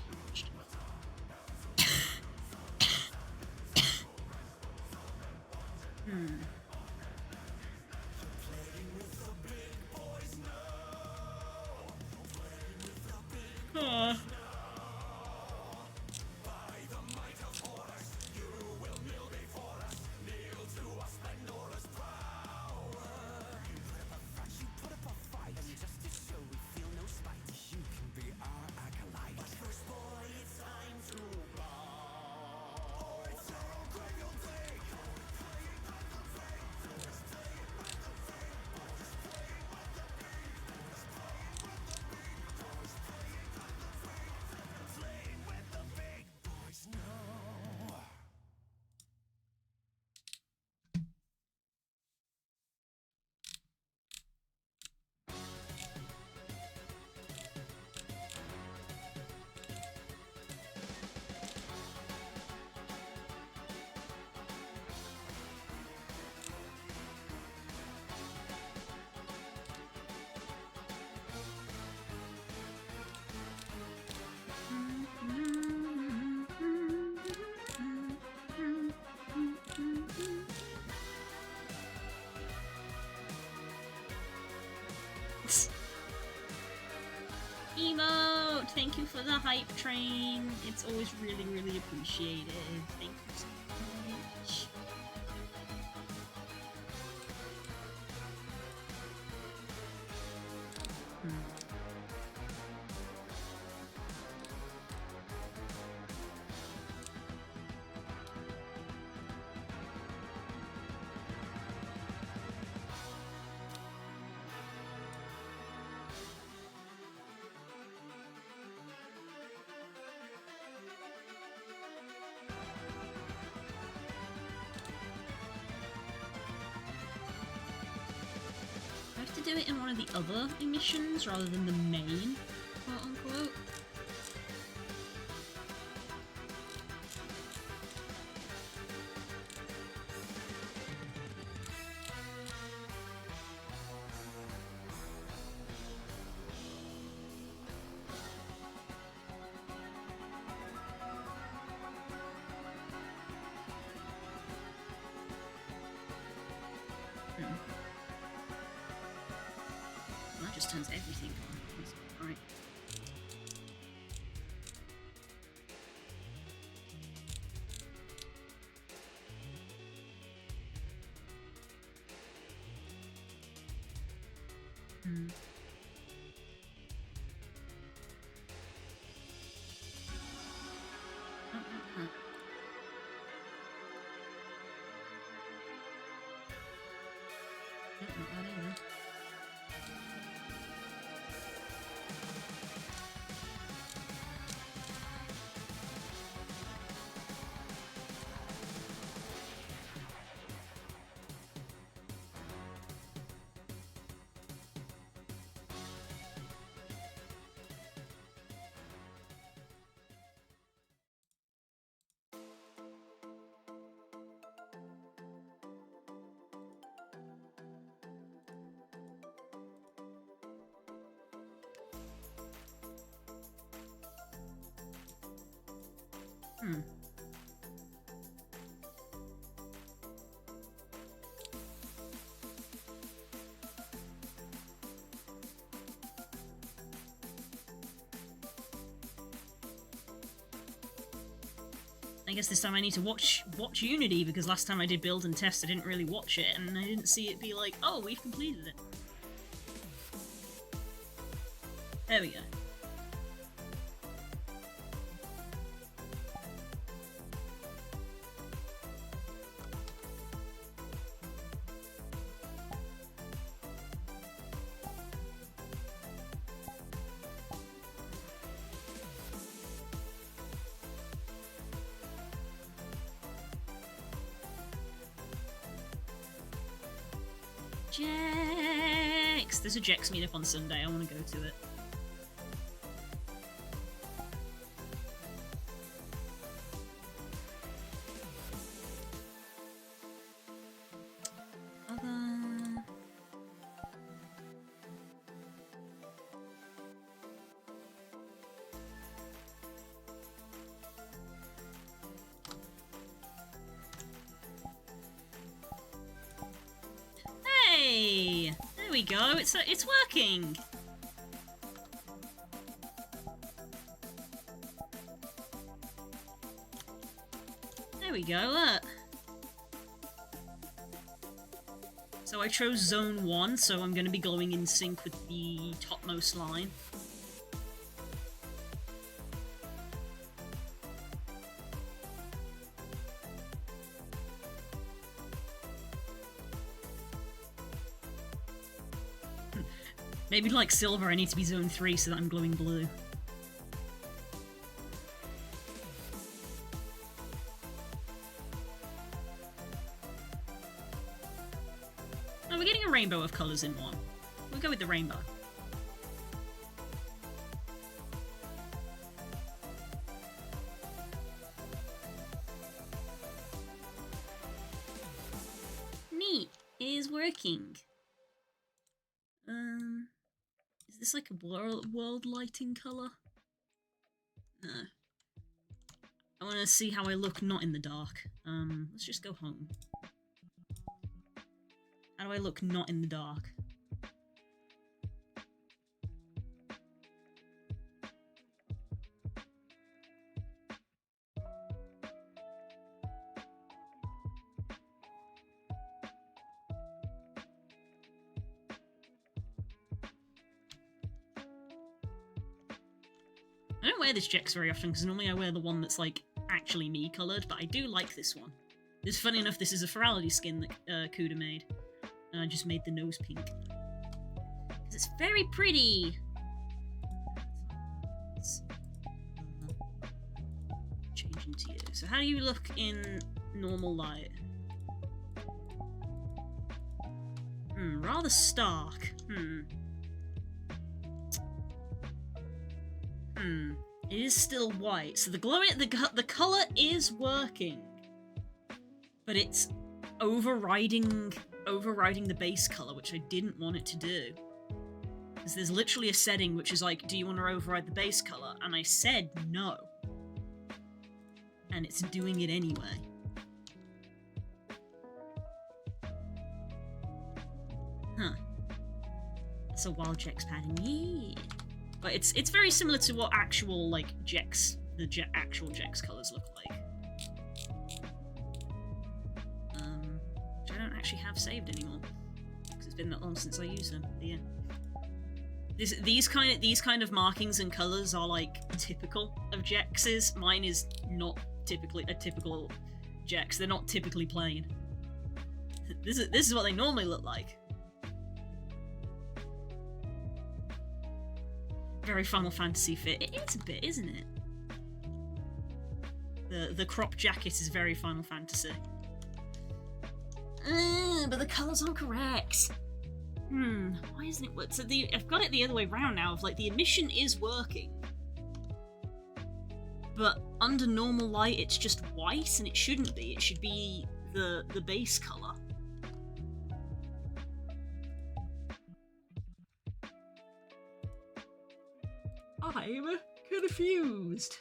Emote! Thank you for the hype train. It's always really, really appreciated. Thank you so much. I have to do it in one of the other emissions rather than the main, quote unquote. That just turns everything on. Alright. Not that either. guess this time I need to watch Unity, because last time I did build and test, I didn't really watch it, and I didn't see it be like, oh, we've completed it. There we go. Jex! There's a Jex meetup on Sunday, I want to go to it. Hey! There we go, it's working! There we go, look. So I chose zone 1, so I'm going to be going in sync with the topmost line. Maybe like silver, I need to be zone 3 so that I'm glowing blue. Oh, we're getting a rainbow of colours in one. We'll go with the rainbow. Neat. It is working. Is this like a world lighting colour? No. I want to see how I look not in the dark. Let's just go home. How do I look not in the dark? I don't wear this Jex very often, because normally I wear the one that's, like, actually me-coloured, but I do like this one. It's funny enough, this is a Furality skin that Kuda made, and I just made the nose pink. Because it's very pretty! Change into you. So how do you look in normal light? Rather stark. It is still white, so the colour is working, but it's overriding the base colour, which I didn't want it to do. Because there's literally a setting which is like, do you want to override the base colour? And I said no. And it's doing it anyway. Huh. That's a wild Jex pattern, yeah. But it's very similar to what actual, like, Jex, actual Jex colours look like. Which I don't actually have saved anymore. Because it's been that long since I used them. But yeah. These kind of markings and colours are, like, typical of Jexes. Mine is not typically a typical Jex. They're not typically plain. This is what they normally look like. Very Final Fantasy fit. It is a bit, isn't it? The crop jacket is very Final Fantasy. But the colours aren't correct. Why isn't it work? So I've got it the other way round now, of like, the emission is working. But under normal light it's just white, and it shouldn't be. It should be the base colour. I'm confused.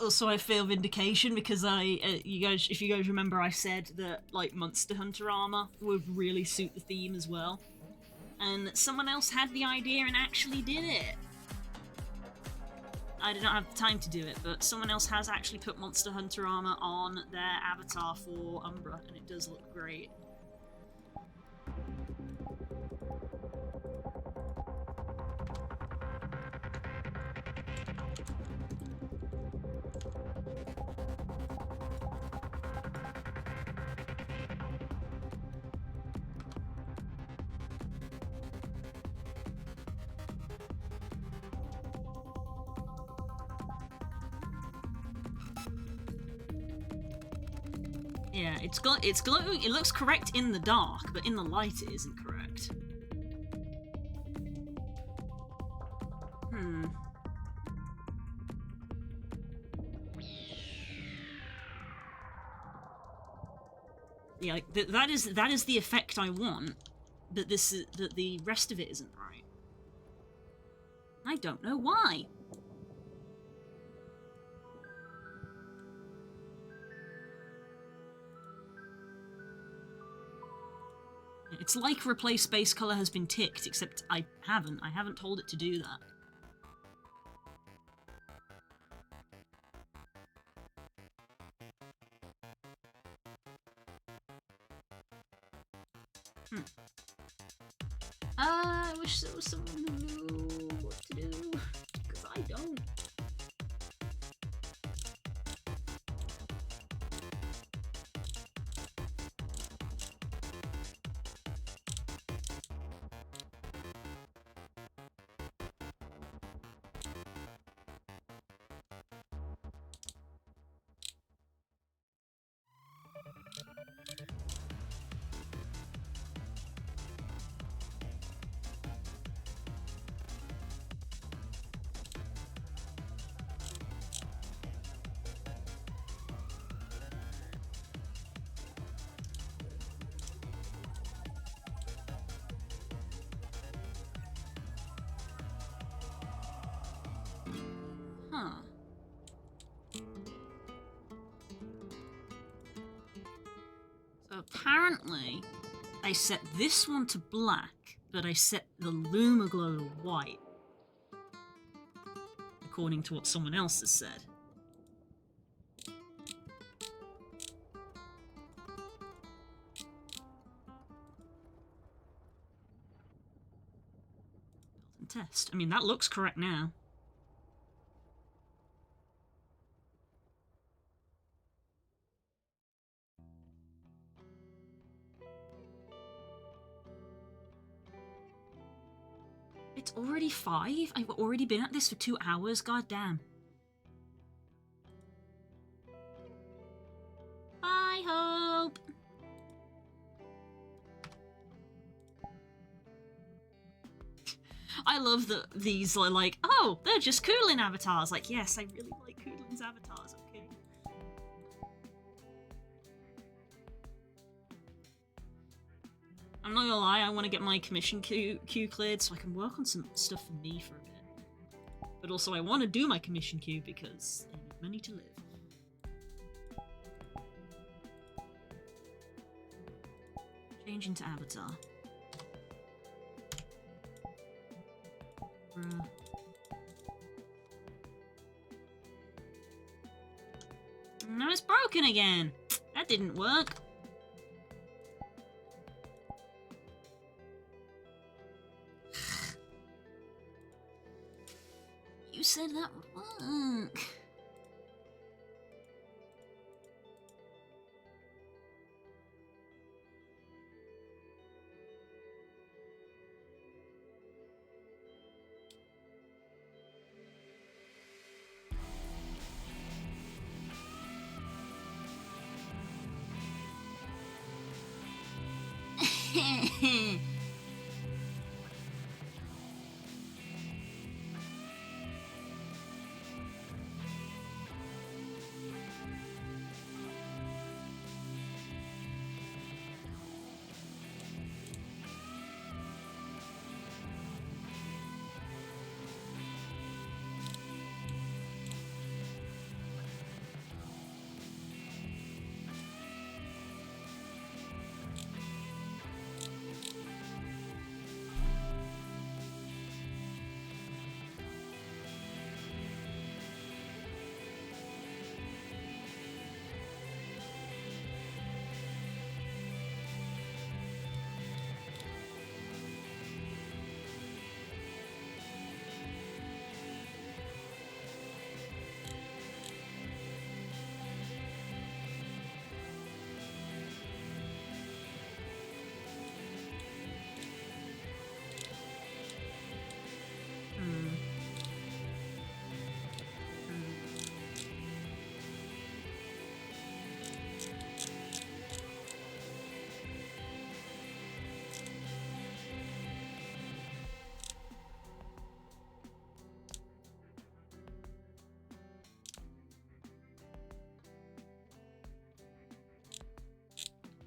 Also, I feel vindication because if you guys remember, I said that like Monster Hunter armor would really suit the theme as well, and someone else had the idea and actually did it. I did not have the time to do it, but someone else has actually put Monster Hunter armor on their avatar for Umbra, and it does look great. Yeah, it's glowing. It looks correct in the dark, but in the light it isn't correct. Yeah, like that is the effect I want, but the rest of it isn't right. I don't know why. It's like replace base color has been ticked, except I haven't told it to do that. I wish there was someone who knew what to do, because I don't. Huh. So apparently, I set this one to black, but I set the Lumaglow to white. According to what someone else has said. Test. I mean, that looks correct now. It's already 5? I've already been at this for 2 hours, god damn. Bye, Hope! I love that these are like, oh, they're just Coolin avatars. Like, yes, I really like Coolin's avatars, okay. I'm not gonna lie, I want to get my commission queue cleared so I can work on some stuff for me for a bit. But also I want to do my commission queue because I need money to live. Change into avatar. Bruh. No, it's broken again. That didn't work. You said that would work.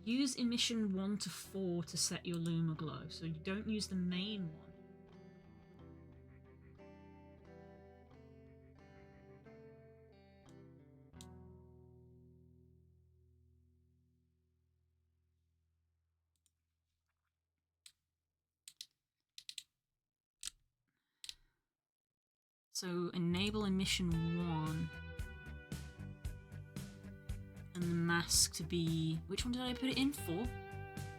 Use emission 1 to 4 to set your Luma glow, so you don't use the main one. So enable emission 1. And the mask to be... Which one did I put it in for?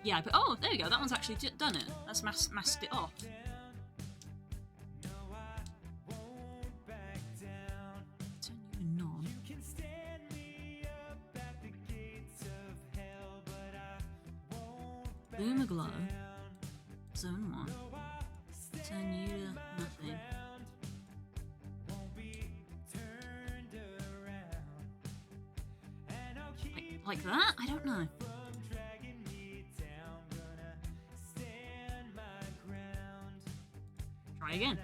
Yeah, I put... Oh, there we go. That one's actually done it. That's masked it off. Turn you to none. Luma glow. Zone 1. Turn you to nothing. Like that? I don't know. Try again.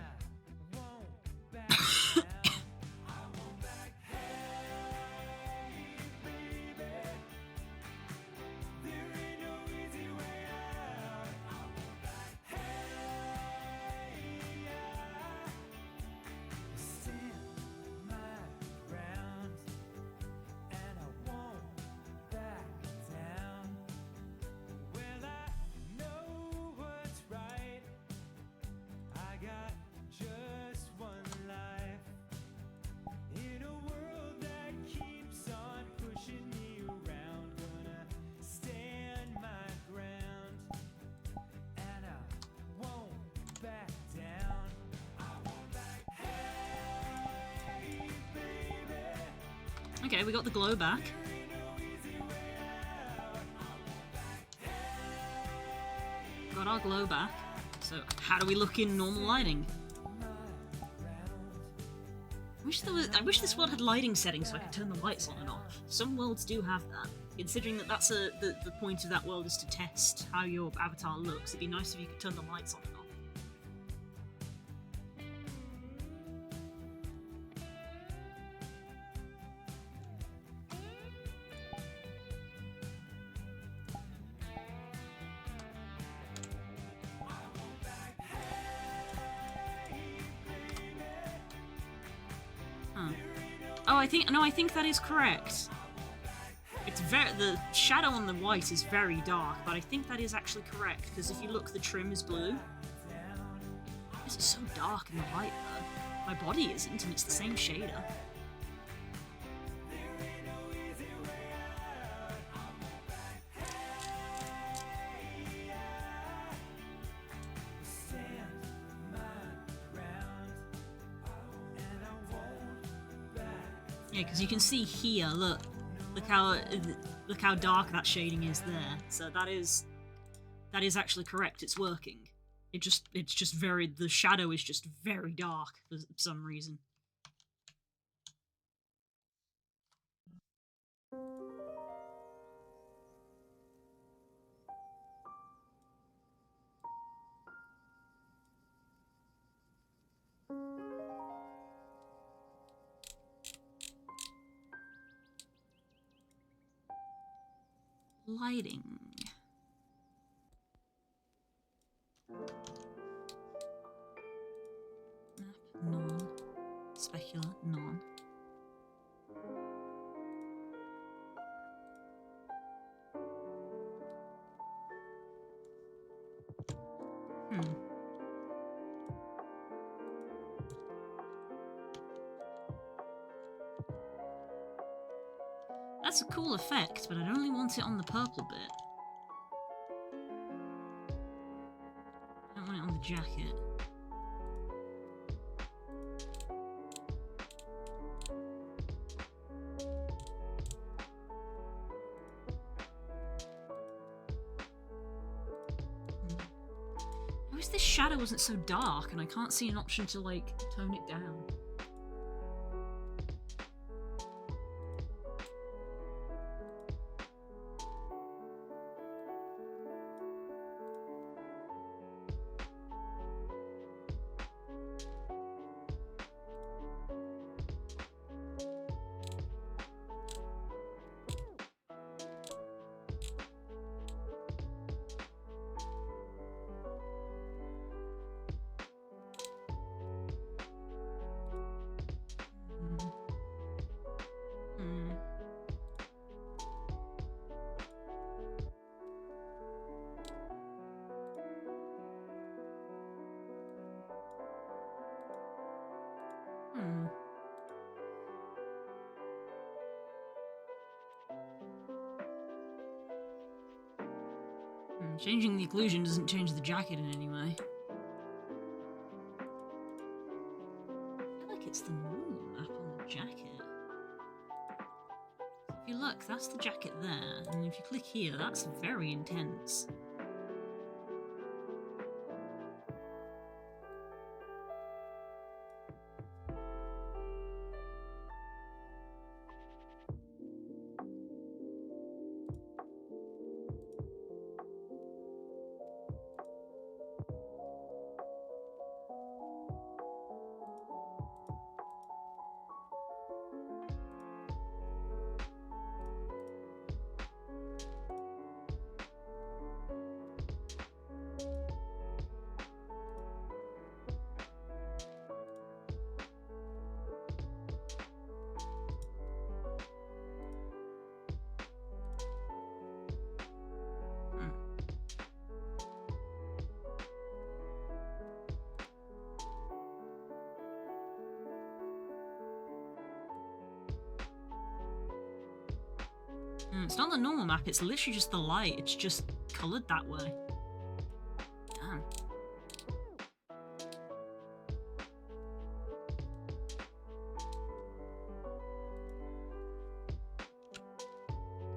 Okay, we got the glow back. Got our glow back. So, how do we look in normal lighting? I wish this world had lighting settings so I could turn the lights on and off. Some worlds do have that. Considering that that's the point of that world is to test how your avatar looks, it'd be nice if you could turn the lights on and off. I think that is correct. It's the shadow on the white is very dark, but I think that is actually correct, because if you look, the trim is blue. This is so dark in the light, though. My body isn't, and it's the same shader. Yeah, because you can see here, look how dark that shading is there. So that is actually correct. It's working. It's just very, the shadow is just very dark for some reason. Lighting. Map, none. Specular, none. That's a cool effect, but I only want it on the purple bit. I don't want it on the jacket. I wish this shadow wasn't so dark and I can't see an option to, like, tone it down. Changing the occlusion doesn't change the jacket in any way. I feel like it's the normal map on the jacket. If you look, that's the jacket there, and if you click here, that's very intense. It's not the normal map, it's literally just the light. It's just coloured that way. Damn.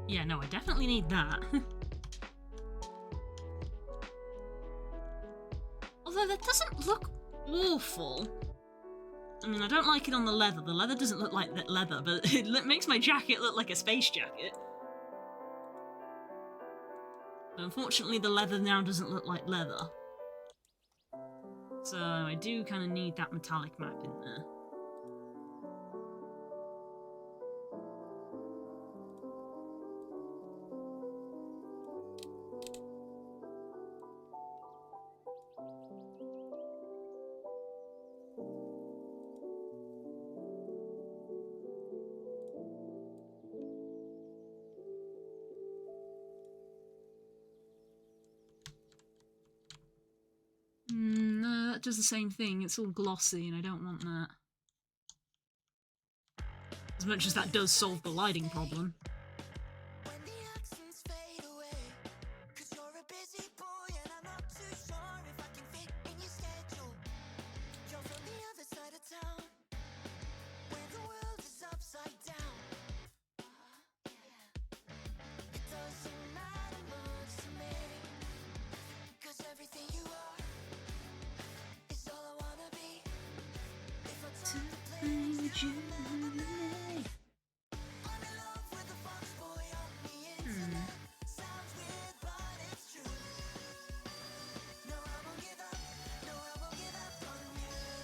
Yeah, no, I definitely need that. Although that doesn't look awful. I mean, I don't like it on the leather. The leather doesn't look like that leather, but it makes my jacket look like a space jacket. Unfortunately, the leather now doesn't look like leather. So I do kind of need that metallic map in there. No, that does the same thing. It's all glossy and I don't want that. As much as that does solve the lighting problem.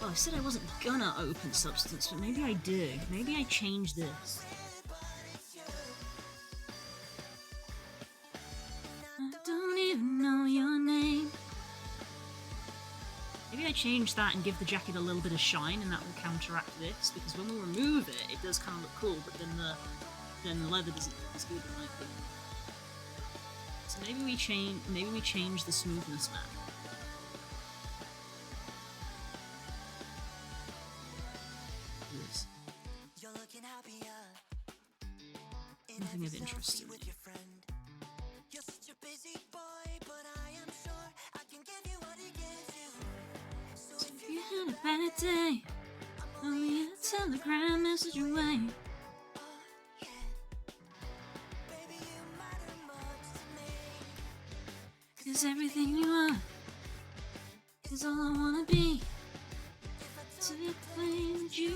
Well, I said I wasn't gonna open Substance, but maybe I did. Maybe I changed this. I don't even know your name. Maybe I change that and give the jacket a little bit of shine, and that will counteract this. Because when we remove it, it does kind of look cool, but then the leather doesn't look as good in my opinion. So maybe we change the smoothness map. Nothing of interest to me. So if you had a bad day, only a telegram message away. Cause everything you are is all I wanna be. To be plain with you.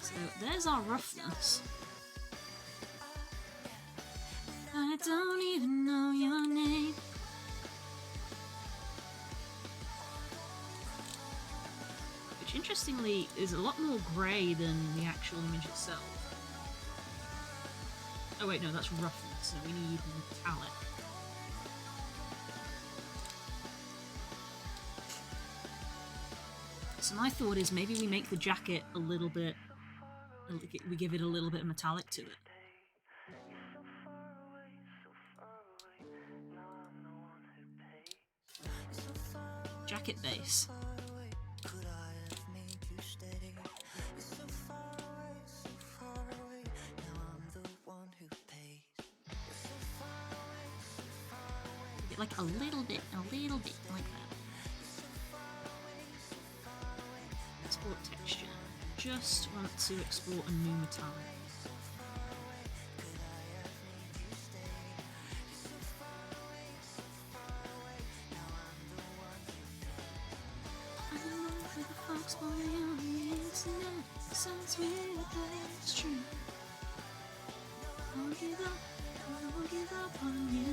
So there's our roughness. I don't even know your name. Which interestingly is a lot more grey than the actual image itself. Oh wait, no, that's roughness, so we need metallic. So my thought is maybe we make the jacket a little bit, we give it a little bit of metallic to it. Jacket base. Like a little bit like that. Export texture. Just want to export a new metallic. Sounds weird, but it's true. I won't give up on you.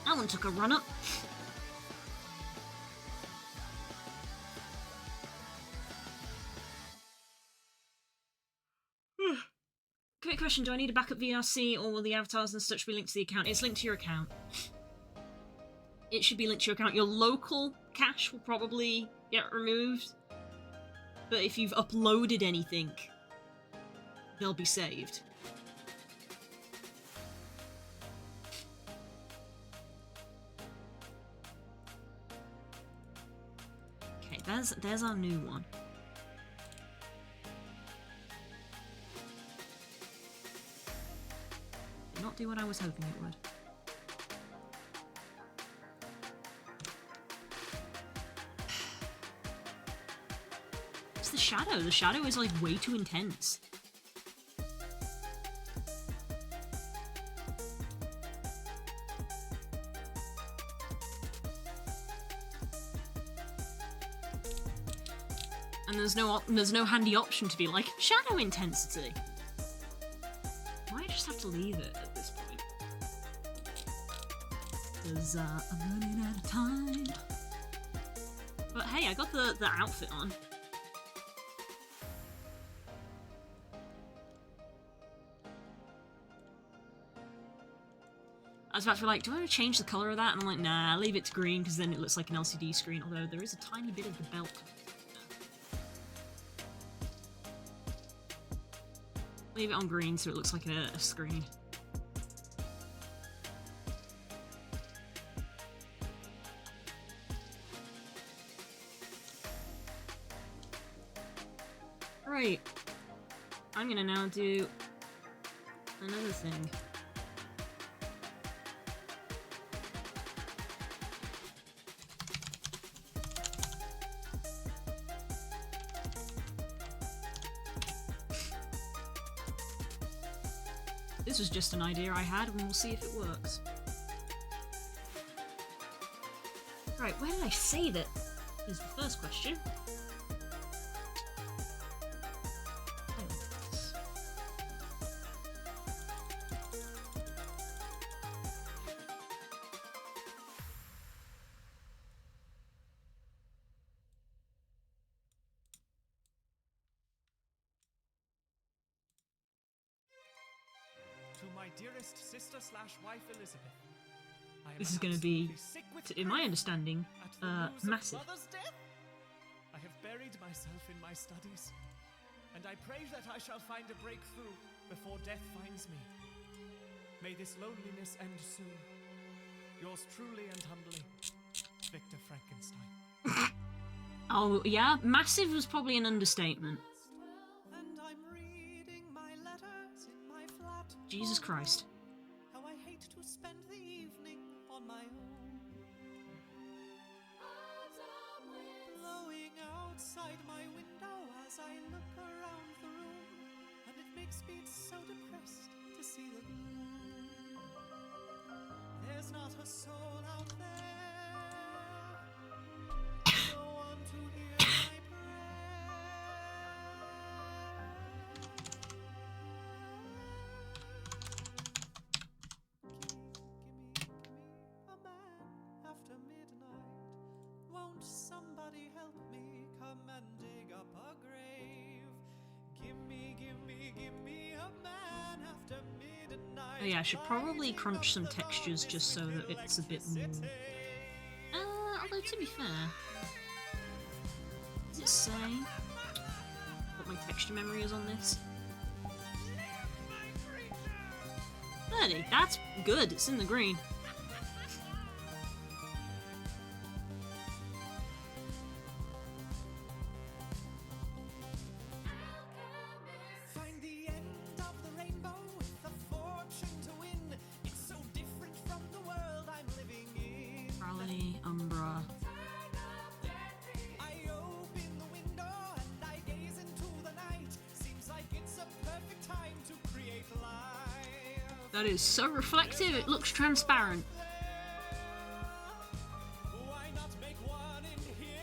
That one took a run up. Quick question, do I need a backup VRC or will the avatars and such be linked to the account? It's linked to your account. It should be linked to your account. Your local cache will probably get removed. But if you've uploaded anything, they'll be saved. There's our new one. Did not do what I was hoping it would. It's the shadow. The shadow is like way too intense. And there's no handy option to be like shadow intensity. Might just have to leave it at this point. Because I'm running out of time. But hey, I got the outfit on. I was about to be like, do I want to change the colour of that? And I'm like, nah, leave it to green because then it looks like an LCD screen, although there is a tiny bit of the belt. Leave it on green so it looks like a screen. Right. I'm gonna now do another thing. This was just an idea I had, and we'll see if it works. Right, where did I save it? Is the first question. Dearest sister/wife Elizabeth, This is going to be, in my understanding, massive. I have buried myself in my studies, and I pray that I shall find a breakthrough before death finds me. May this loneliness end soon. Yours truly and humbly, Victor Frankenstein. Oh, yeah? Massive was probably an understatement. Jesus Christ. How I hate to spend the evening on my own. Blowing outside my window as I look around the room, and it makes me so depressed to see the gloom. There's not a soul out there, no one to hear my Somebody help me, come and dig up a grave. Give me Oh yeah, I should probably crunch some textures just so that it's a bit more... although to be fair... Does it say what my texture memory is on this? 30, that's good, it's in the green. Find the end of the rainbow with a fortune to win. It's so different from the world I'm living in. Furality, Umbra. I open the window and I gaze into the night. Seems like it's a perfect time to create life. That is so reflective, it looks transparent. Why not make one in here?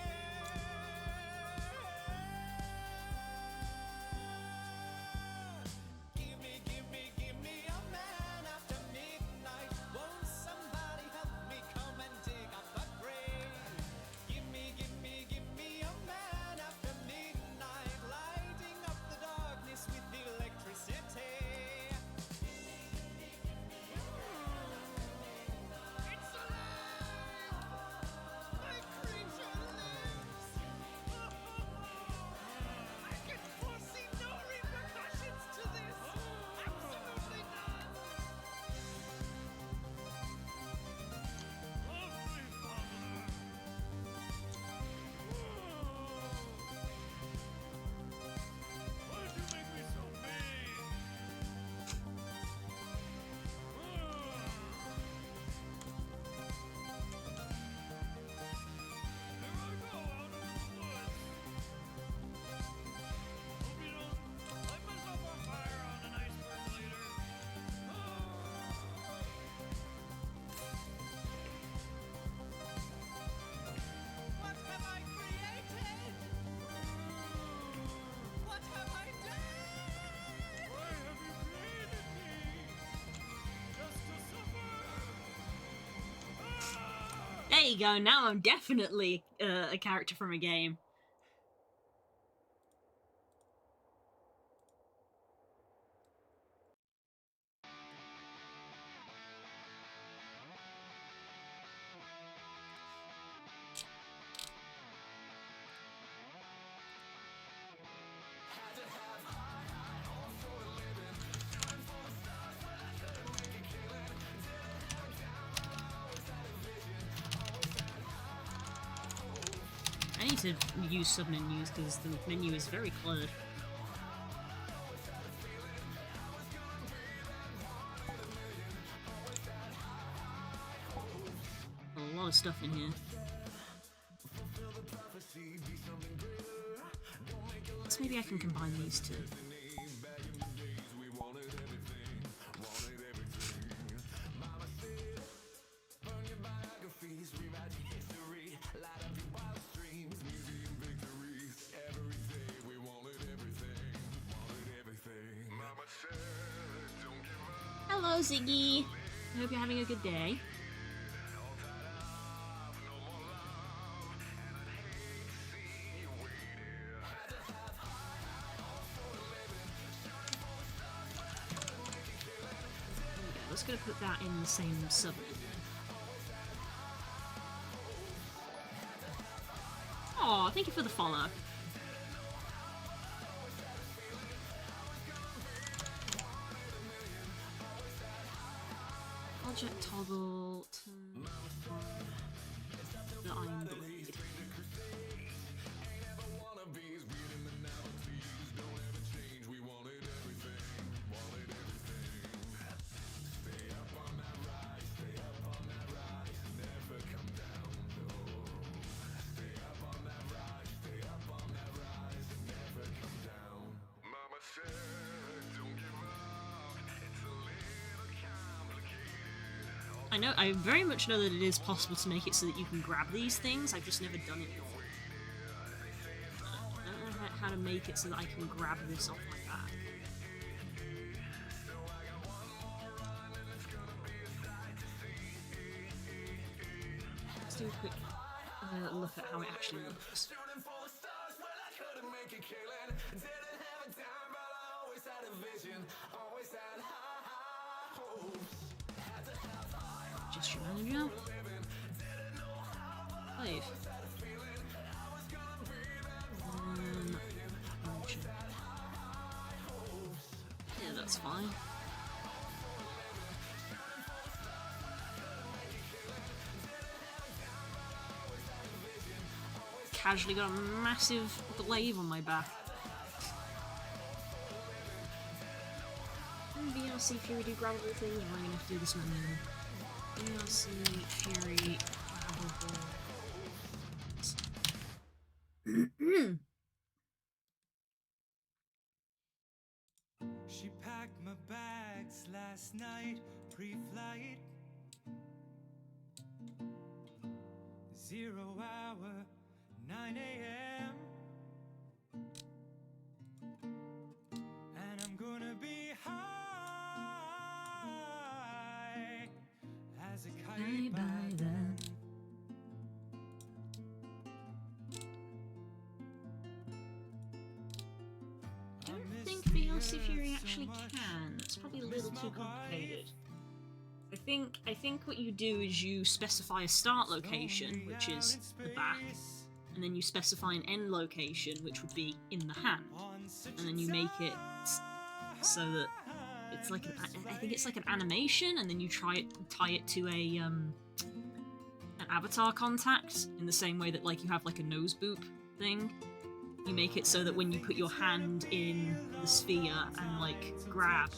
Give me a man after midnight. Won't somebody help me come and dig up a grave? Give me a man after midnight, lighting up the darkness with electricity. It's alive! My creature lives! I can foresee no repercussions to this! Absolutely none! Why'd you make me so big? Here I go out of the woods. Hope you don't light myself on fire on an iceberg later. What have I created? What have I done? Why have you created me? Just to suffer? There you go, now I'm definitely a character from a game. I need to use sub-menus because the menu is very cluttered. A lot of stuff in here. So maybe I can combine these two. Hello, Ziggy. I hope you're having a good day. Let's go put that in the same sub. Aw, thank you for the follow. Object toggle to the iron blade. I know, I very much know that it is possible to make it so that you can grab these things, I've just never done it before. I don't know how to make it so that I can grab this off my back. Let's do a quick look at how it actually looks. Gesture manager. Wave. Motion. Yeah, that's fine. Casually got a massive glaive on my back. VLC Fury do grabbable thing? Am I gonna have to do this manually? VLC Fury grabbable. She packed my bags last night, pre-flight. 0 hour, 9 a.m. And I'm gonna be high as a kite by then. I don't think VLC Fury actually can. It's probably a little too complicated. I think what you do is you specify a start location, which is the back, and then you specify an end location, which would be in the hand, and then you make it so that it's like I think it's like an animation, and then you tie it to a an avatar contact in the same way that like you have like a nose boop thing. You make it so that when you put your hand in the sphere and like grab,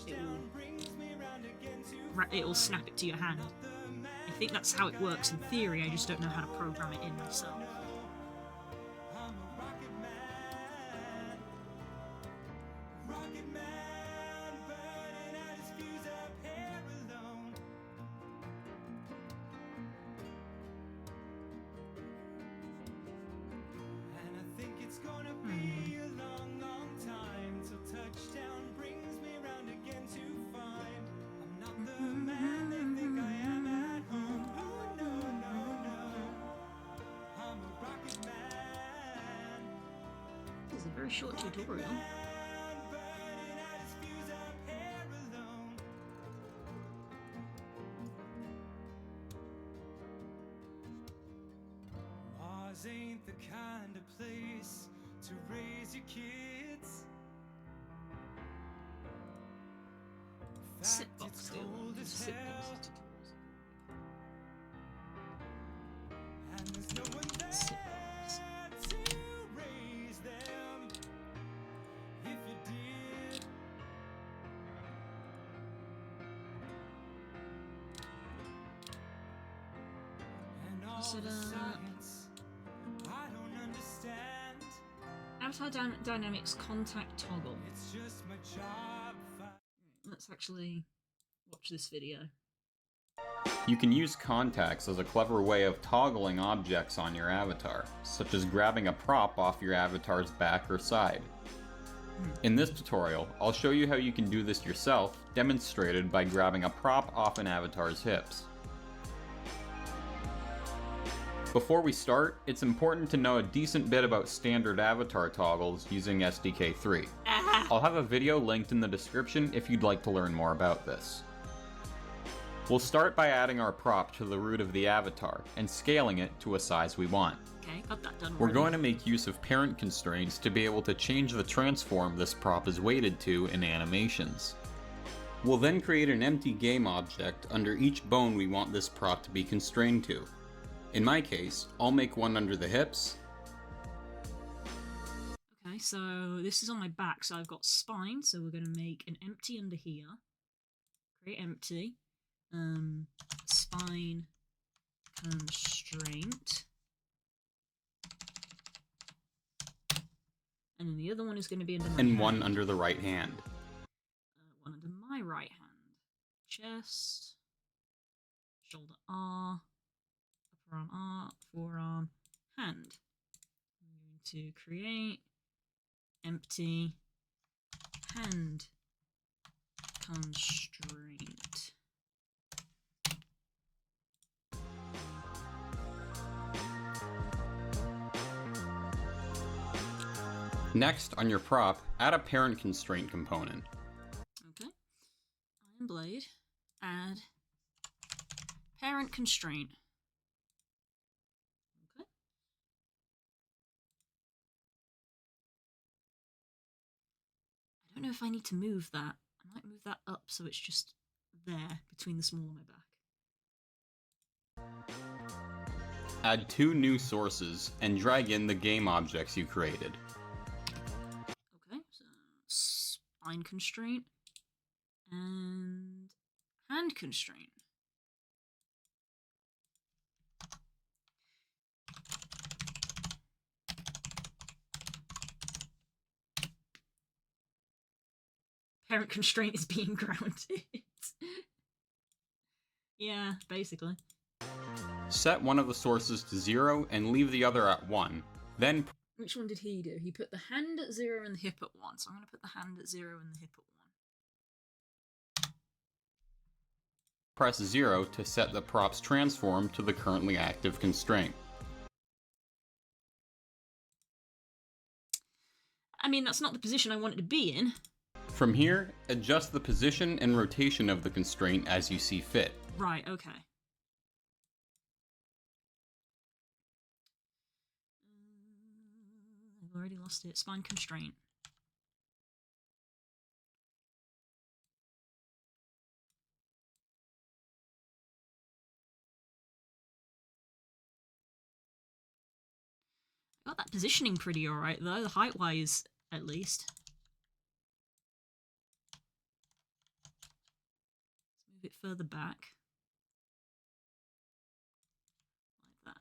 it will snap it to your hand. I think that's how it works in theory, I just don't know how to program it in myself. This is a very short tutorial. Mars ain't the kind of place to raise your kids. Sit box cold as sit box. And there's no one there to raise them. If you did, and all the science I don't understand. Avatar Dynamics contact toggle. It's just my job. Let's actually watch this video. You can use contacts as a clever way of toggling objects on your avatar, such as grabbing a prop off your avatar's back or side. In this tutorial, I'll show you how you can do this yourself, demonstrated by grabbing a prop off an avatar's hips. Before we start, it's important to know a decent bit about standard avatar toggles using SDK3. I'll have a video linked in the description if you'd like to learn more about this. We'll start by adding our prop to the root of the avatar and scaling it to a size we want. Okay, got that done already. We're going to make use of parent constraints to be able to change the transform this prop is weighted to in animations. We'll then create an empty game object under each bone we want this prop to be constrained to. In my case, I'll make one under the hips. Okay, so this is on my back, so I've got spine, so we're going to make an empty under here. Create empty. Spine constraint. And then the other one is going to be under my And hand. one under the right hand. One under my right hand. Chest. Shoulder R. Upper arm R. Forearm. Hand. I'm going to create empty hand constraint. Next, on your prop, add a parent constraint component. Okay. Iron blade. Add parent constraint. Okay. I don't know if I need to move that. I might move that up so it's just there between the small and my back. Add 2 new sources and drag in the game objects you created. Okay, so spine constraint and hand constraint. Parent constraint is being grounded. Yeah, basically. Set one of the sources to 0 and leave the other at 1. Then Which one did he do? He put the hand at 0 and the hip at 1. So I'm going to put the hand at 0 and the hip at 1. press 0 to set the prop's transform to the currently active constraint. I mean, that's not the position I want it to be in. From here, adjust the position and rotation of the constraint as you see fit. Right, okay. I've already lost it. Spine constraint. Got that positioning pretty alright though, the height-wise at least. Let's move it further back. Like that.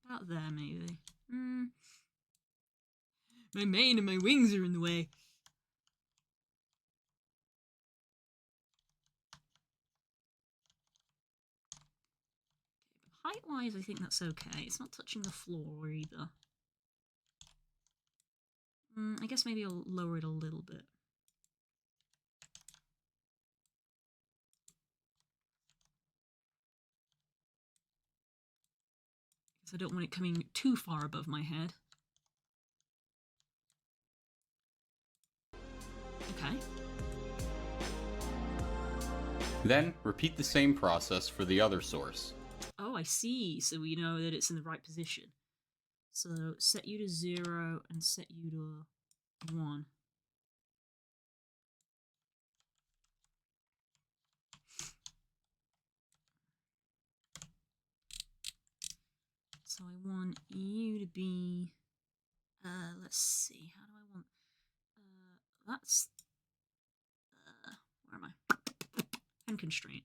About there, maybe. My mane and my wings are in the way. Height-wise, I think that's okay. It's not touching the floor either. I guess maybe I'll lower it a little bit. Because I don't want it coming too far above my head. Okay. Then, repeat the same process for the other source. Oh, I see. So we know that it's in the right position. So set you to 0 and set you to 1. So I want you to be, let's see, how do I want, that's, where am I? Hand constraint.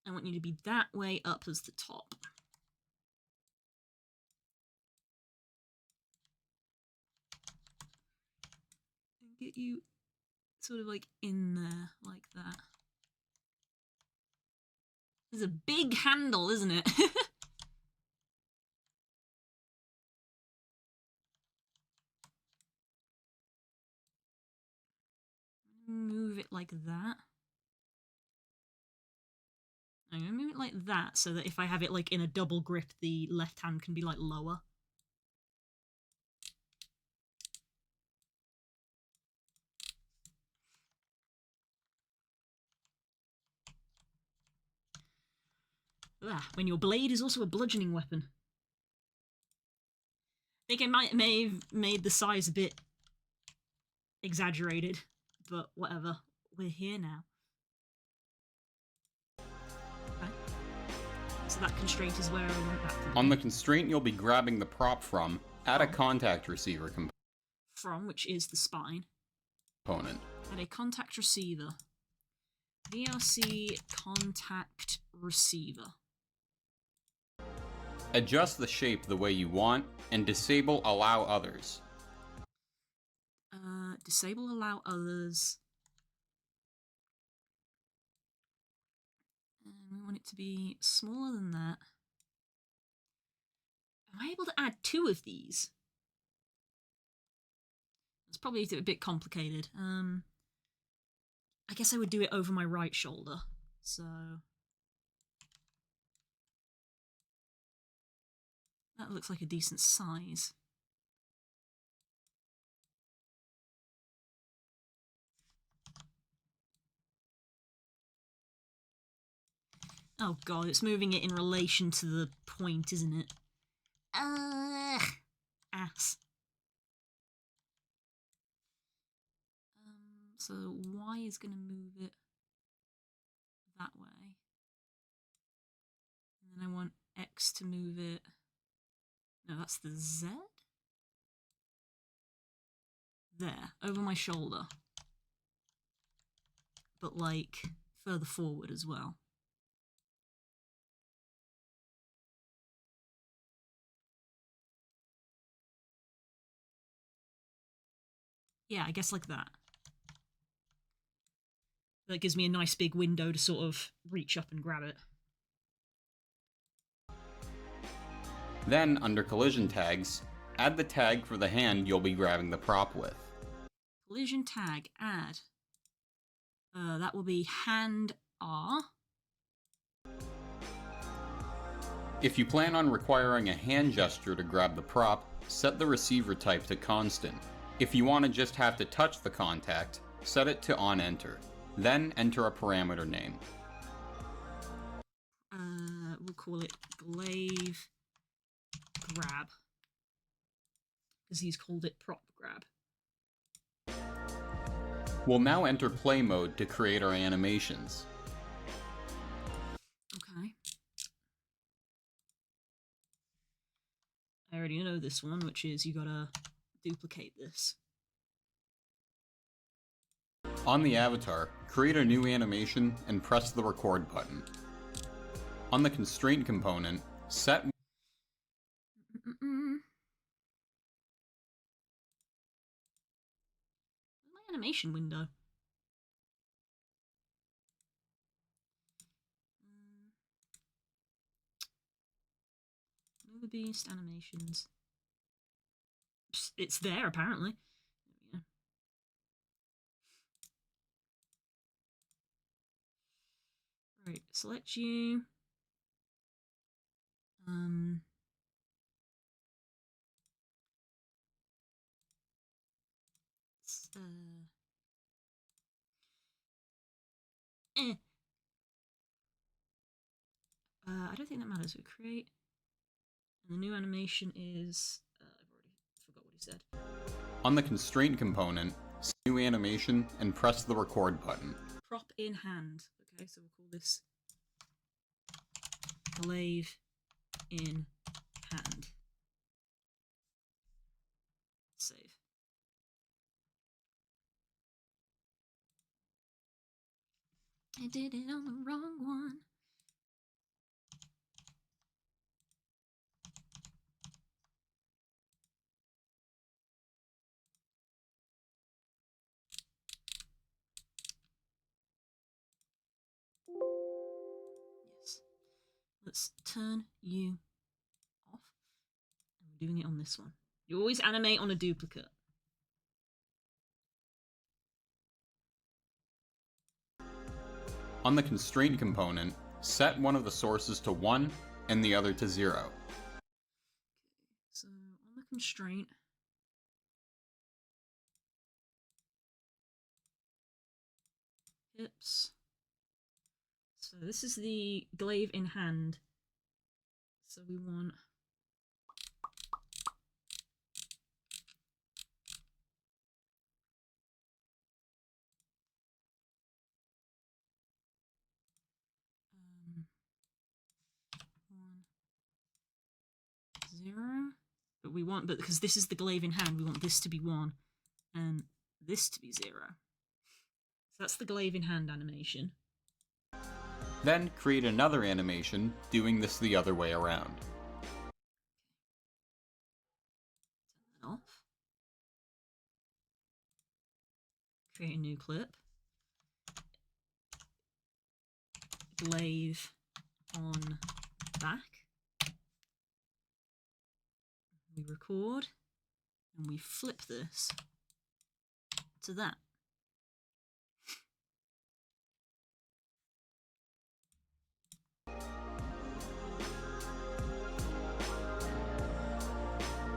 I want you to be that way up as the top. And get you sort of like in there, like that. There's a big handle, isn't it? Move it like that. I'm gonna move it like that so that if I have it like in a double grip, the left hand can be like lower. When your blade is also a bludgeoning weapon. I think I may have made the size a bit exaggerated, but whatever. We're here now. Okay. So that constraint is where I want that to be. On the constraint you'll be grabbing the prop from, add a contact receiver From, which is the spine. component. Add a contact receiver. VRC contact receiver. Adjust the shape the way you want, and disable allow others. Disable allow others. And we want it to be smaller than that. Am I able to add 2 of these? It's probably a bit complicated. I guess I would do it over my right shoulder. So that looks like a decent size. Oh god, it's moving it in relation to the point, isn't it? Ass. So Y is going to move it that way. And then I want X to move it... No, that's the Z? There, over my shoulder. But, like, further forward as well. Yeah, I guess like that. That gives me a nice big window to sort of reach up and grab it. Then, under collision tags, add the tag for the hand you'll be grabbing the prop with. Collision tag, add. That will be hand R. If you plan on requiring a hand gesture to grab the prop, set the receiver type to constant. If you want to just have to touch the contact, set it to on-enter. Then enter a parameter name. We'll call it glaive grab. Because he's called it prop grab. We'll now enter play mode to create our animations. Okay. I already know this one, which is you gotta duplicate this. On the avatar, create a new animation and press the record button. On the constraint component, set Where's my animation window? Move the beast animations. It's there apparently. There we go. Right, select you. I don't think that matters. We create, and the new animation is. I've already forgot what he said. on the constraint component, set new animation and press the record button. Prop in hand. Okay, so we'll call this glaive in hand. Save. I did it on the wrong one. Yes. Let's turn you off. And we're doing it on this one. You always animate on a duplicate. On the constraint component, set one of the sources to 1 and the other to 0. So on the constraint, hips. So this is the glaive in hand. So we want one, 0. But we want, but because this is the glaive in hand, we want this to be 1 and this to be 0. So that's the glaive in hand animation. Then create another animation doing this the other way around. Turn that off. Create a new clip. Glaive on back. We record and we flip this to that.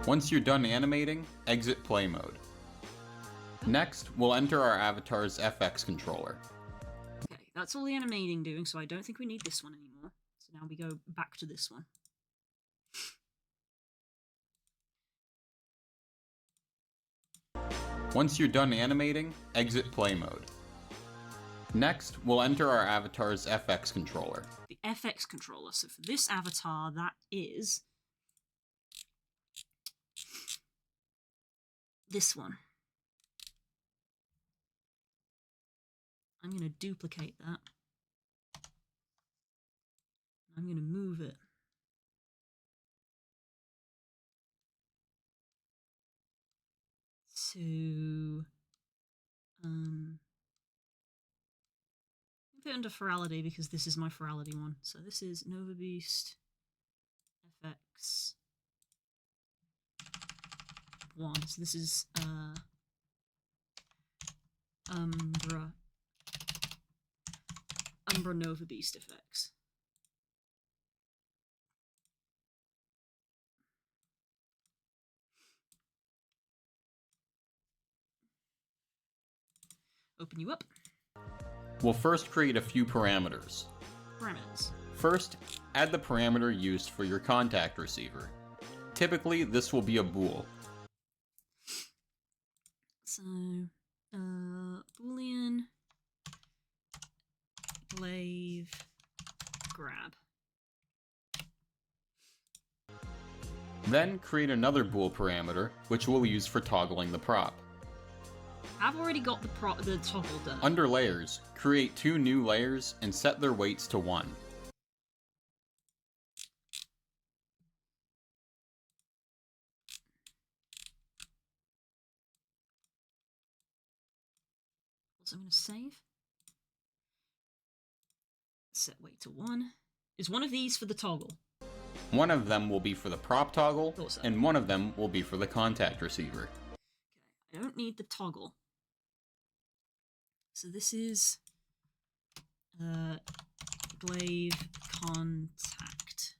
Once you're done animating, exit play mode. Next, we'll enter our avatar's FX controller. Okay, that's all the animating doing, so I don't think we need this one anymore. So now we go back to this one. Once you're done animating, exit play mode. Next, we'll enter our avatar's FX controller. The FX controller. So for this avatar, that is this one. I'm going to duplicate that. I'm going to move it. To put it under Furality because this is my Furality one. So this is Nova Beast FX 1. So this is Umbra Nova Beast FX. Open you up. We'll first create a few parameters. First, add the parameter used for your contact receiver. Typically, this will be a bool. So, boolean glaive grab. Then create another bool parameter, which we'll use for toggling the prop. I've already got the toggle done. Under layers, create 2 new layers and set their weights to 1. So I'm going to save. Set weight to 1. Is one of these for the toggle? One of them will be for the prop toggle, So. and one of them will be for the contact receiver. Okay, I don't need the toggle. So this is glaive contact.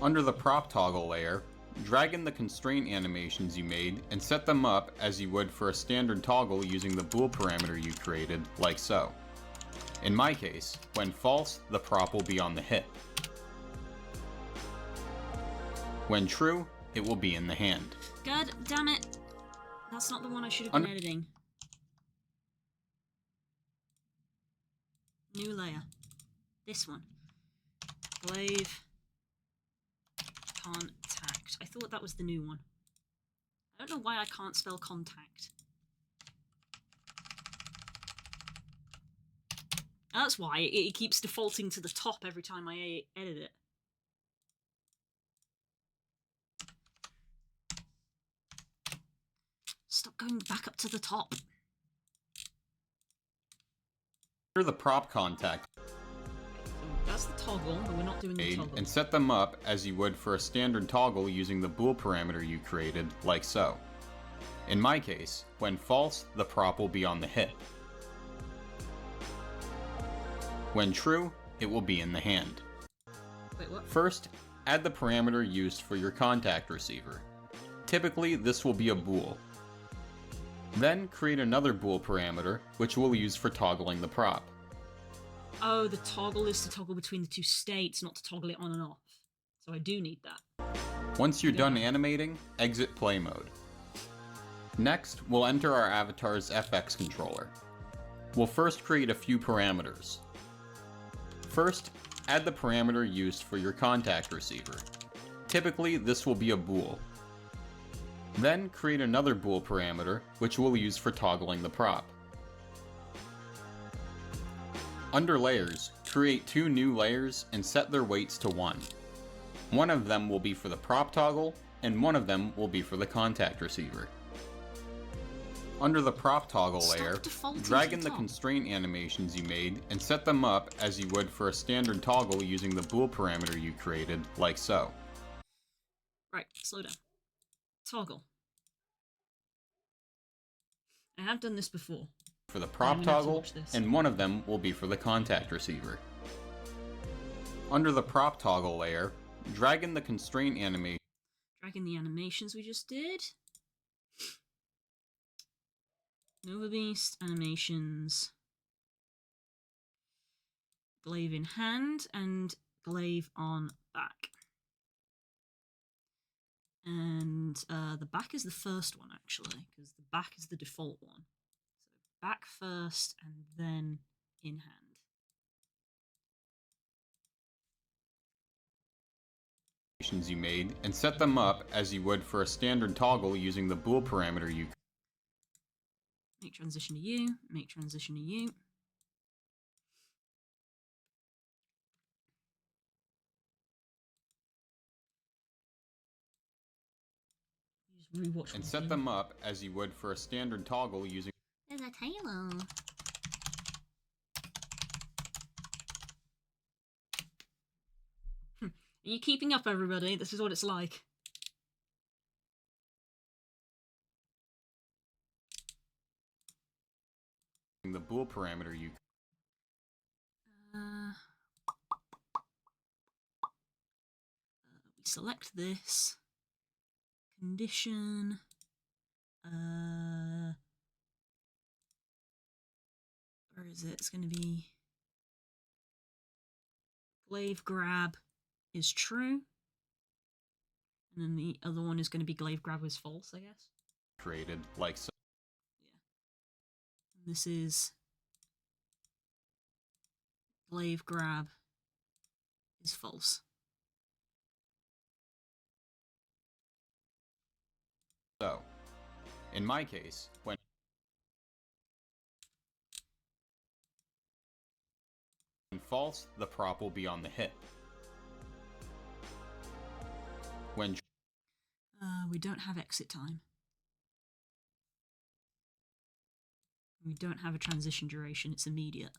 Under the prop toggle layer, drag in the constraint animations you made and set them up as you would for a standard toggle using the bool parameter you created, like so. In my case, when false, the prop will be on the hip. When true, it will be in the hand. God damn it! That's not the one I should have been editing. New layer. This one. Glaive contact. I thought that was the new one. I don't know why I can't spell contact. That's why it keeps defaulting to the top every time I edit it. Stop going back up to the top. Under the prop contact, That's the toggle, but we're not doing the toggle. and set them up as you would for a standard toggle using the bool parameter you created, like so. In my case, when false, the prop will be on the hip. When true, it will be in the hand. Wait, what? First, add the parameter used for your contact receiver. Typically, this will be a bool. Then create another bool parameter, which we'll use for toggling the prop. Oh, the toggle is to toggle between the two states, not to toggle it on and off. So I do need that. Once you're done animating, exit play mode. Next, we'll enter our avatar's FX controller. We'll first create a few parameters. First, add the parameter used for your contact receiver. Typically, this will be a bool. Then create another bool parameter, which we'll use for toggling the prop. Under layers, create 2 new layers and set their weights to 1. One of them will be for the prop toggle, and one of them will be for the contact receiver. Under the prop toggle layer, drag in the constraint animations you made and set them up as you would for a standard toggle using the bool parameter you created, like so. Right, slow down. Toggle. I have done this before. For the prop toggle, and one of them will be for the contact receiver. Under the prop toggle layer, drag in the constraint animation Dragging the animations we just did. Nova Beast animations. Glaive in hand and glaive on back. And the back is the first one, actually, because the back is the default one. So back first and then in hand. You made and set them up as you would for a standard toggle using the bool parameter you Make transition to you, make transition to you. Just rewatch and set them up as you would for a standard toggle using There's a Taylor. Are you keeping up, everybody? This is what it's like. the bool parameter you we select this condition. Where is it? It's going to be glaive grab is true, and then the other one is going to be glaive grab is false, I guess. created like so. Yeah. And this is glaive grab is false. So, in my case, when false, the prop will be on the hip. When We don't have exit time. We don't have a transition duration, it's immediate.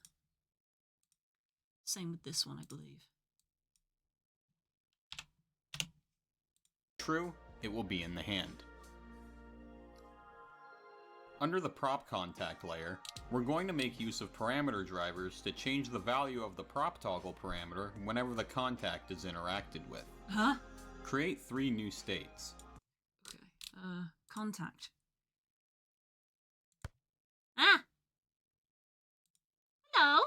Same with this one, I believe. true, it will be in the hand. Under the prop contact layer, we're going to make use of parameter drivers to change the value of the prop toggle parameter whenever the contact is interacted with. Huh? Create 3 new states. Okay. Contact. Ah! Hello?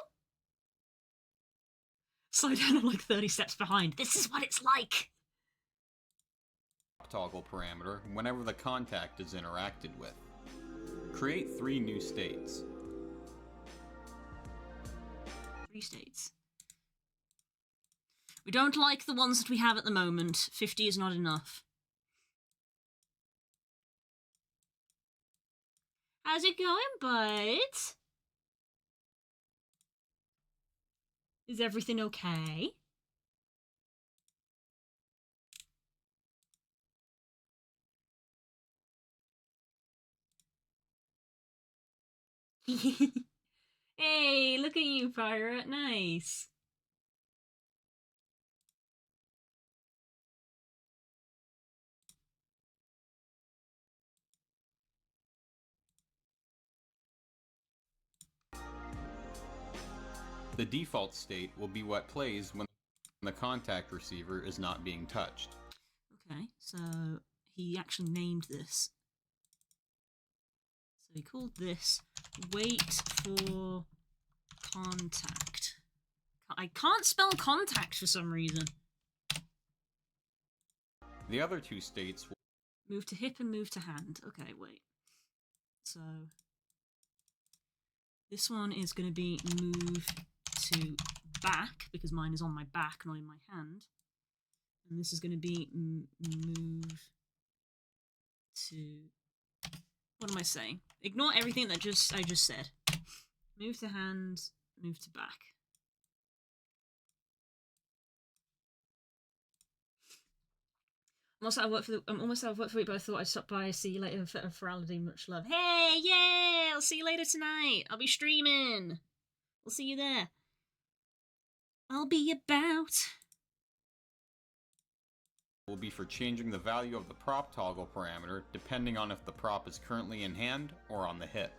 Slow down, I'm like 30 steps behind. This is what it's like! Toggle parameter whenever the contact is interacted with. Create 3 new states. 3 states. We don't like the ones that we have at the moment. 50 is not enough. How's it going, bud? Is everything okay? Hey, look at you, pirate. Nice. The default state will be what plays when the contact receiver is not being touched. Okay, so he actually named this. So he called this wait for contact. I can't spell contact for some reason. The other 2 states will Move to hip and move to hand. Okay, wait. So this one is going to be move to back, because mine is on my back, not in my hand. And this is going to be move to... What am I saying? Ignore everything that I just said. Move to hand, move to back. I'm almost out of work for the week, but I thought I'd stop by, see you later for Furality, much love. Hey, yay! I'll see you later tonight. I'll be streaming. We'll see you there. I'll be about. will be for changing the value of the prop toggle parameter depending on if the prop is currently in hand or on the hip.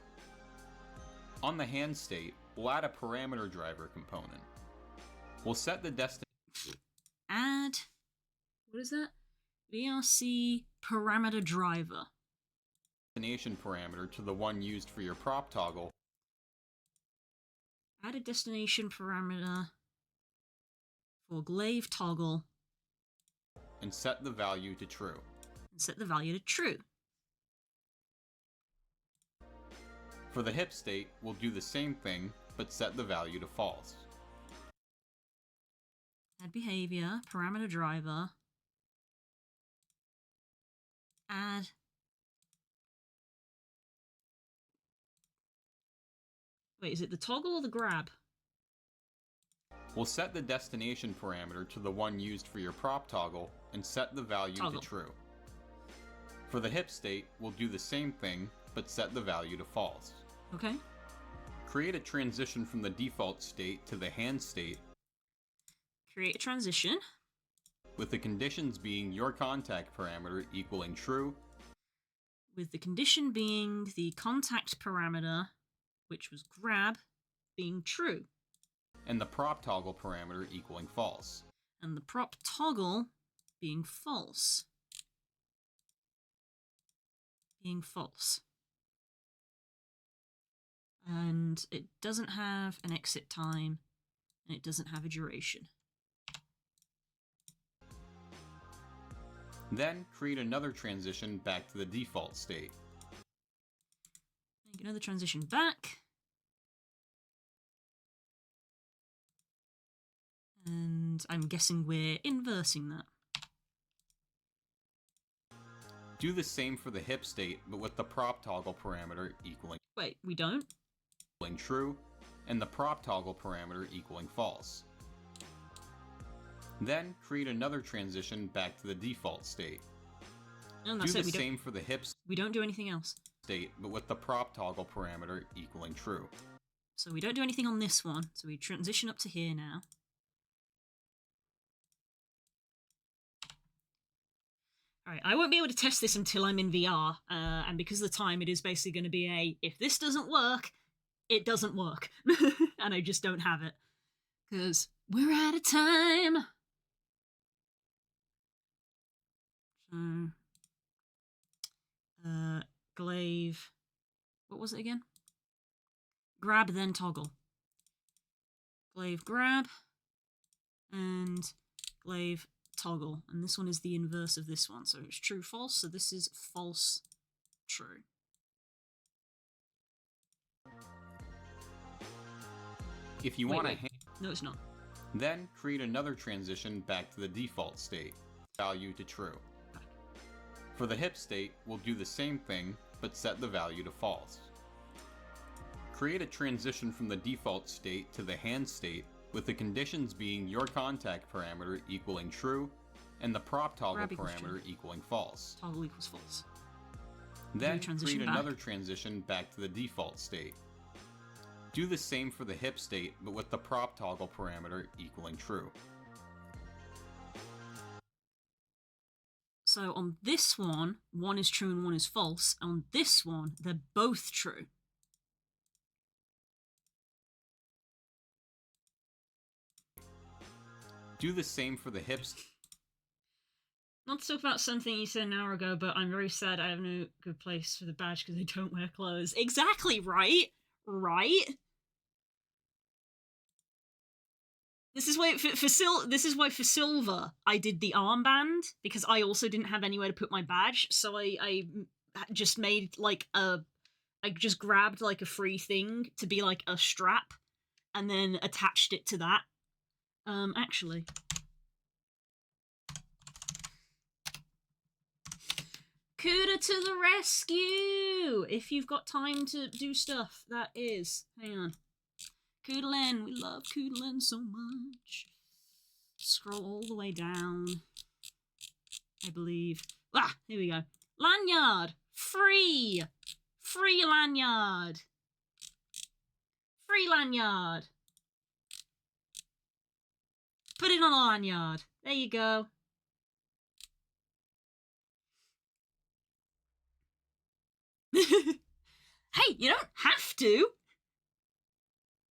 On the hand state, we'll add a parameter driver component. We'll set the destination. Add. What is that? VRC parameter driver. Destination parameter to the one used for your prop toggle. Add a destination parameter for glaive toggle. And set the value to true. And set the value to true. For the hip state, we'll do the same thing, but set the value to false. Add behavior, parameter driver. Add wait, is it the toggle or the grab? We'll set the destination parameter to the one used for your prop toggle and set the value Toggle. to true. For the hip state, we'll do the same thing, but set the value to false. Okay. Create a transition from the default state to the hand state, Create a transition. with the conditions being your contact parameter equaling true, With the condition being the contact parameter, which was grab, being true. and the prop toggle parameter equaling false. And the prop toggle being false. Being false. And it doesn't have an exit time, and it doesn't have a duration. Then create another transition back to the default state. Make another transition back. And I'm guessing we're inversing that. Do the same for the hip state, but with the prop toggle parameter equaling Wait, we don't? true, and the prop toggle parameter equaling false. Then create another transition back to the default state. And Do that's the it. We same for the hip we don't do anything else. state, but with the prop toggle parameter equaling true. So we don't do anything on this one. So we transition up to here now. Alright, I won't be able to test this until I'm in VR, and because of the time, it is basically going to be a, if this doesn't work, it doesn't work. And I just don't have it. Because we're out of time! So, glaive, what was it again? Grab, then toggle. Glaive, grab, and glaive, toggle, and this one is the inverse of this one, so it's true false, so this is false true. If you want to No, it's not. then create another transition back to the default state, value to true. For the hip state, we'll do the same thing, but set the value to false. Create a transition from the default state to the hand state, with the conditions being your contact parameter equaling true, and the prop toggle Grab equals parameter true. equaling false. Toggle equals false. Then transition create back. another transition back to the default state. Do the same for the hip state, but with the prop toggle parameter equaling true. So on this one is true and one is false. On this one, they're both true. Do the same for the hips. Not to talk about something you said an hour ago, but I'm very sad I have no good place for the badge because I don't wear clothes. Exactly, right? Right? This is why for silver I did the armband, because I also didn't have anywhere to put my badge, so I just made like I just grabbed like a free thing to be like a strap and then attached it to that. Actually. Kuda to the rescue! If you've got time to do stuff, that is. Hang on. Koodalin, we love Koodalin so much. Scroll all the way down. I believe. Ah, here we go. Lanyard! Free! Free lanyard! Free lanyard! Put it on a lanyard. There you go. Hey, you don't have to.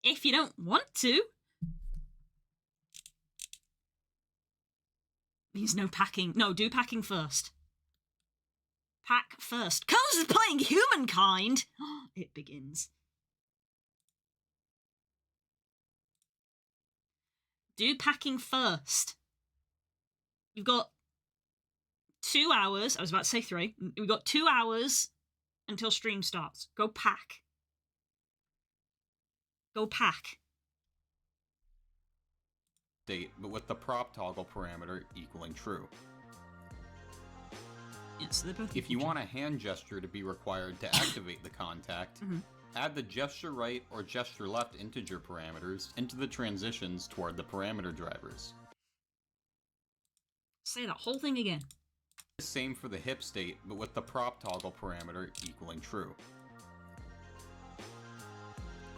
If you don't want to. Means no packing. No, do packing first. Pack first. Curls is playing humankind! It begins. Do packing first. You've got 2 hours. I was about to say 3. We've got 2 hours until stream starts. Go pack. Go pack. State, but with the prop toggle parameter equaling true. Yes, they're both If you want a hand gesture to be required to activate the contact, add the gesture right or gesture left integer parameters into the transitions toward the parameter drivers. Say that whole thing again. Same for the hip state, but with the prop toggle parameter equaling true.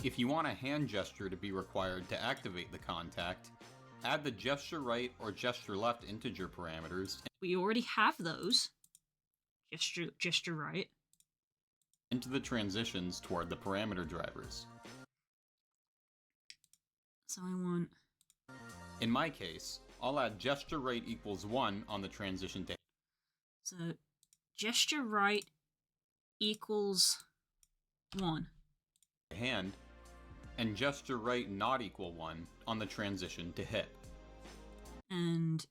If you want a hand gesture to be required to activate the contact, add the gesture right or gesture left integer parameters We already have those. Gesture right. into the transitions toward the parameter drivers. So I want... In my case, I'll add gesture right equals 1 on the transition to So, gesture right equals 1. hand, and gesture right not equal 1 on the transition to hip. And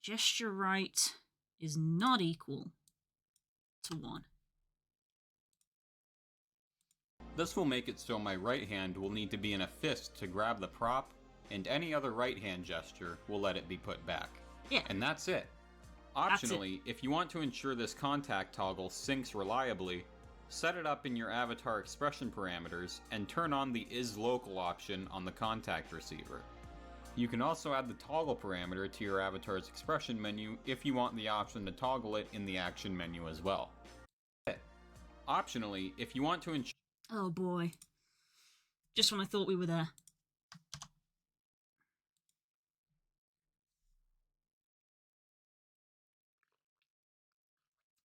gesture right is not equal to 1. This will make it so my right hand will need to be in a fist to grab the prop, and any other right hand gesture will let it be put back. Yeah. And that's it. Optionally, if you want to ensure this contact toggle syncs reliably, set it up in your avatar expression parameters and turn on the isLocal option on the contact receiver. You can also add the toggle parameter to your avatar's expression menu if you want the option to toggle it in the action menu as well. Optionally, if you want to ensure Oh boy. Just when I thought we were there.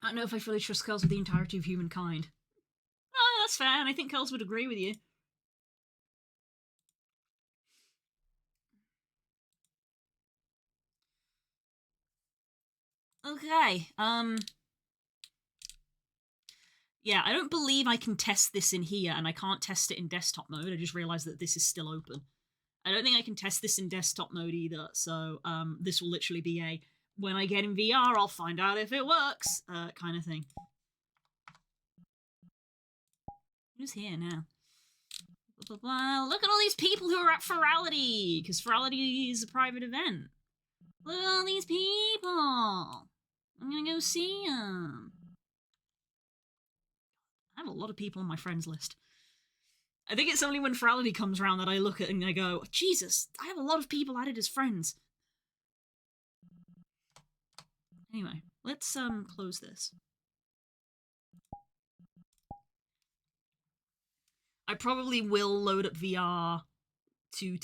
I don't know if I fully trust Curls with the entirety of humankind. Oh, that's fair, and I think Curls would agree with you. Okay, yeah, I don't believe I can test this in here, and I can't test it in desktop mode. I just realized that this is still open. I don't think I can test this in desktop mode either, so this will literally be a, when I get in VR, I'll find out if it works, kind of thing. Who's here now? Blah, blah, blah. Look at all these people who are at Furality, because Furality is a private event. Look at all these people. I'm gonna go see them. I have a lot of people on my friends list. I think it's only when Furality comes around that I look at it and I go, Jesus, I have a lot of people added as friends. Anyway, let's close this. I probably will load up VR to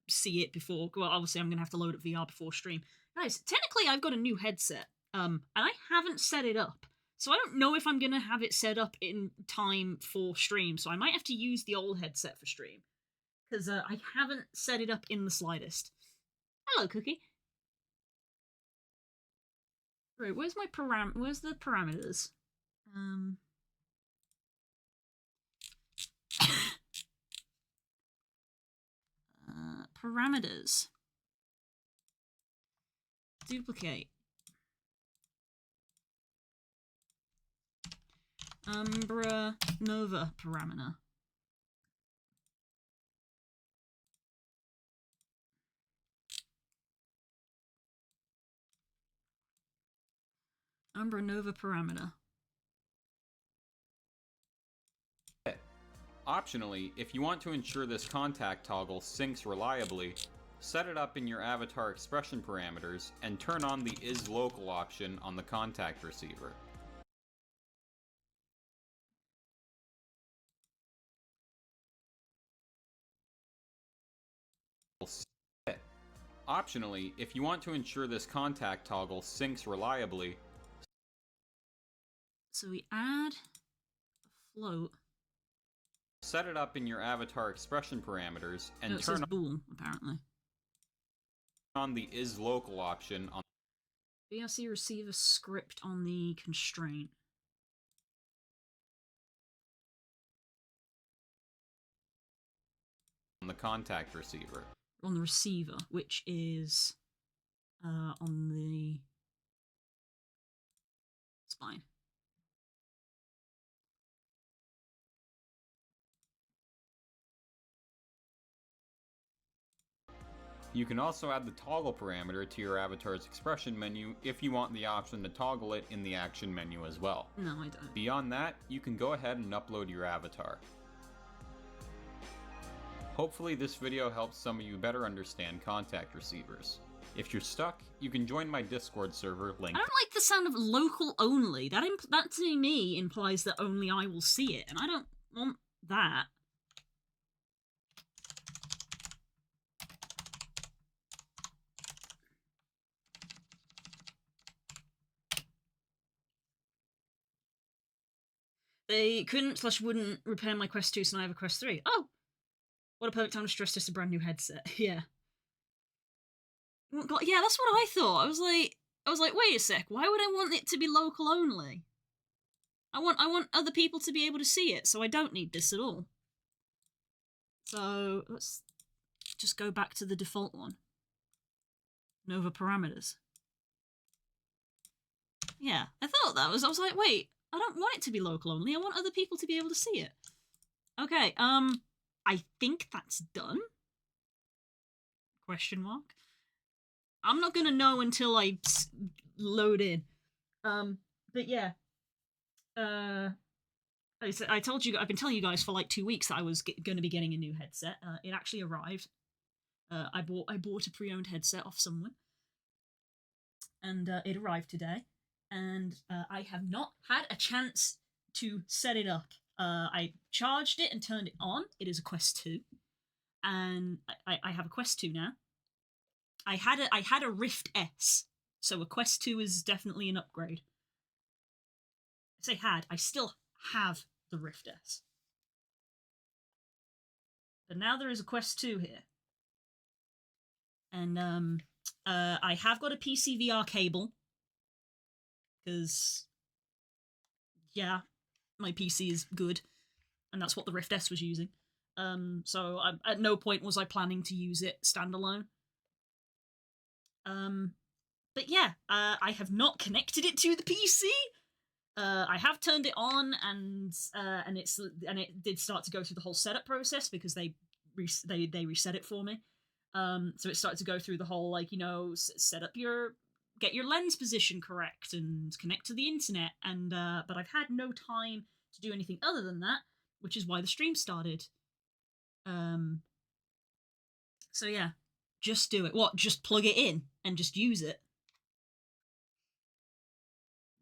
see it before. Well, obviously I'm gonna have to load up VR before stream. Guys, technically I've got a new headset, and I haven't set it up. So I don't know if I'm going to have it set up in time for stream, so I might have to use the old headset for stream. Because I haven't set it up in the slightest. Hello, Cookie. Right, where's the parameters? Parameters. Duplicate. Umbra Nova parameter. Umbra Nova parameter. Optionally, if you want to ensure this contact toggle syncs reliably, set it up in your avatar expression parameters and turn on the isLocal option on the contact receiver. Optionally, if you want to ensure this contact toggle syncs reliably, so we add a float. Set it up in your avatar expression parameters and it turn says bool, apparently. on the is local option on BRC receiver script on the constraint. the contact receiver. On the receiver, which is on the spine. You can also add the toggle parameter to your avatar's expression menu if you want the option to toggle it in the action menu as well. No, I don't. Beyond that, you can go ahead and upload your avatar. Hopefully this video helps some of you better understand contact receivers. If you're stuck, you can join my Discord server linked. I don't like the sound of local only. That to me implies that only I will see it, and I don't want that. They couldn't/wouldn't repair my Quest 2, so now I have a Quest 3. Oh! What a perfect time to stress test a brand new headset. Yeah. God, yeah, that's what I thought. I was like, wait a sec, why would I want it to be local only? I want other people to be able to see it, so I don't need this at all. So let's just go back to the default one. Nova parameters. Yeah, I thought that was, I was like, wait, I don't want it to be local only, I want other people to be able to see it. Okay, I think that's done? Question mark. I'm not gonna know until I load in. But yeah. I told you, I've been telling you guys for like 2 weeks that I was gonna be getting a new headset. It actually arrived. I bought a pre-owned headset off someone. And it arrived today. And I have not had a chance to set it up. I charged it and turned it on. It is a Quest 2. And I have a Quest 2 now. I had a Rift S, so a Quest 2 is definitely an upgrade. I say had, I still have the Rift S. But now there is a Quest 2 here. And I have got a PC VR cable. Because, yeah, my PC is good. And that's what the Rift S was using. So at no point was I planning to use it standalone. But yeah, I have not connected it to the PC. I have turned it on, and it did start to go through the whole setup process because they reset it for me. So it started to go through the whole, like, you know, get your lens position correct and connect to the internet, and but I've had no time to do anything other than that, which is why the stream started. So yeah, just do it. What? Just plug it in and just use it.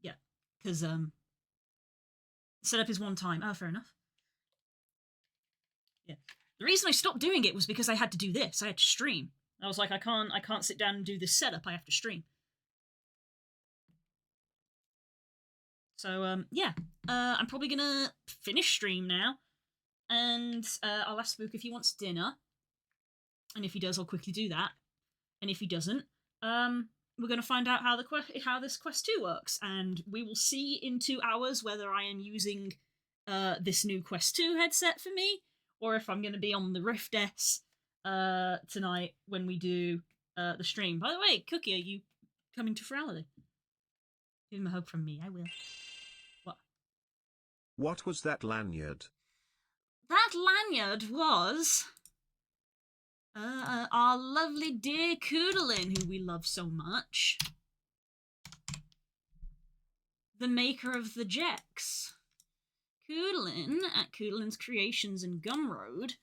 Yeah, because setup is one time. Oh, fair enough. Yeah, the reason I stopped doing it was because I had to do this. I had to stream. I was like, I can't sit down and do this setup. I have to stream. So yeah, I'm probably gonna finish stream now, and I'll ask Spook if he wants dinner, and if he does, I'll quickly do that, and if he doesn't, we're gonna find out how this Quest 2 works, and we will see in 2 hours whether I am using this new Quest 2 headset for me, or if I'm gonna be on the Rift S tonight when we do the stream. By the way, Cookie, are you coming to Furality? Give him a hug from me. I will. What was that lanyard? That lanyard was our lovely dear Koodalin, who we love so much. The maker of the Jex. Koodalin at Koodalin's Creations in Gumroad.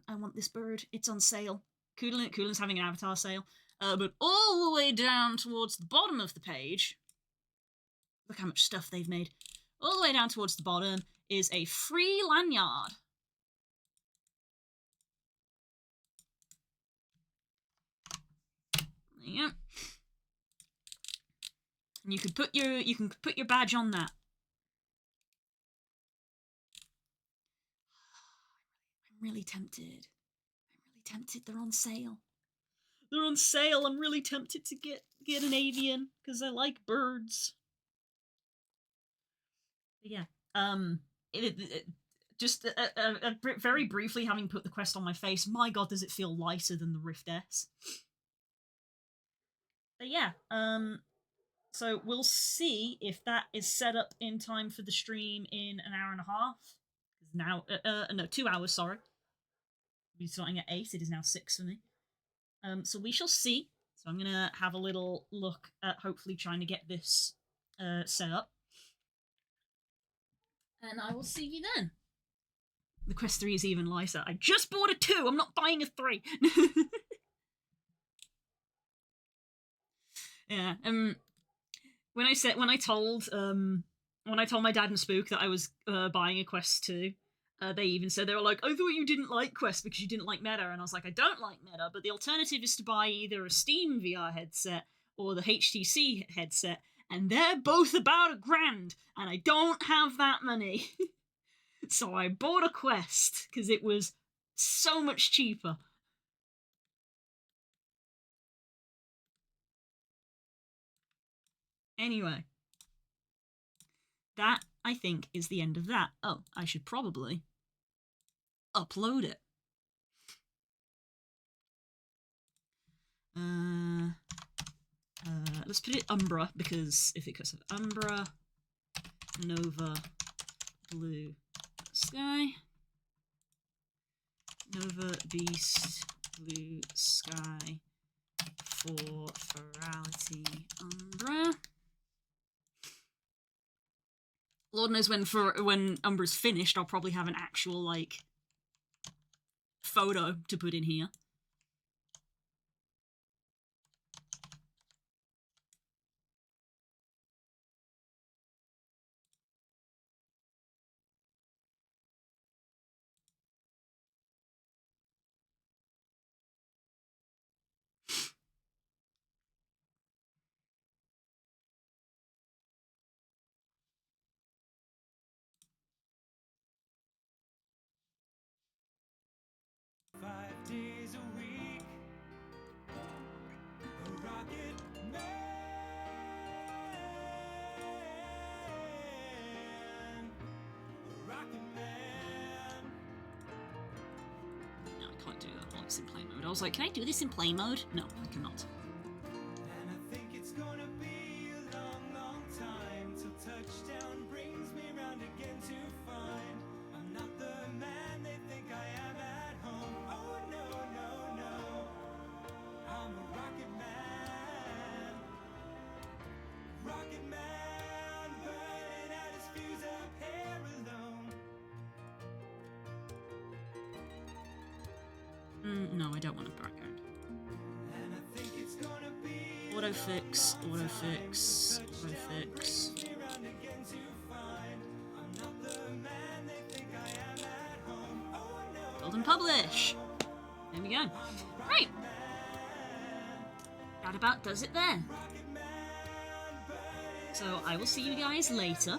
I want this bird. It's on sale. Koodalin's having an avatar sale. But all the way down towards the bottom of the page, look how much stuff they've made. All the way down towards the bottom is a free lanyard. Yeah. And you can put your badge on that. I'm really tempted. They're on sale. They're on sale. I'm really tempted to get an avian because I like birds. But yeah. Just very briefly, having put the quest on my face, my god, does it feel lighter than the Rift S. But yeah, so we'll see if that is set up in time for the stream in an hour and a half. Now, no, 2 hours, sorry. We'll be starting at 8, it is now 6 for me. So we shall see. So I'm gonna have a little look at hopefully trying to get this set up. And I will see you then. The Quest 3 is even lighter. I just bought a 2, I'm not buying a 3. Yeah, when I told my dad and Spook that I was buying a Quest 2, they even said, they were like, I thought you didn't like Quest because you didn't like meta, and I was like, I don't like meta, but the alternative is to buy either a Steam VR headset or the HTC headset, and they're both about $1,000, and I don't have that money. So I bought a Quest because it was so much cheaper. Anyway, that, I think, is the end of that. Oh, I should probably upload it. Let's put it Umbra, because if it cuts off Umbra, Nova, Blue Sky, Nova, Beast, Blue Sky, for Furality, Umbra. Lord knows when Umbra's finished, I'll probably have an actual, like, photo to put in here. Days a week, a rocket man, a rocket man. No, I can't do that while it's in play mode. I was like, can I do this in play mode? No, I cannot. And I think it's gonna be a long, long time till touchdown brings me round again to find I'm not the man they think I am at home. Oh no, no, no, I'm a rocket man. Rocket man, burning out his fuse up here alone. No, I don't want a background. And I think it's gonna be Autofix, autofix, autofix. me round again to find I'm not the man they think I am at home. Oh no. Build and publish. There we go. Right. That about does it there. So I will see you guys later.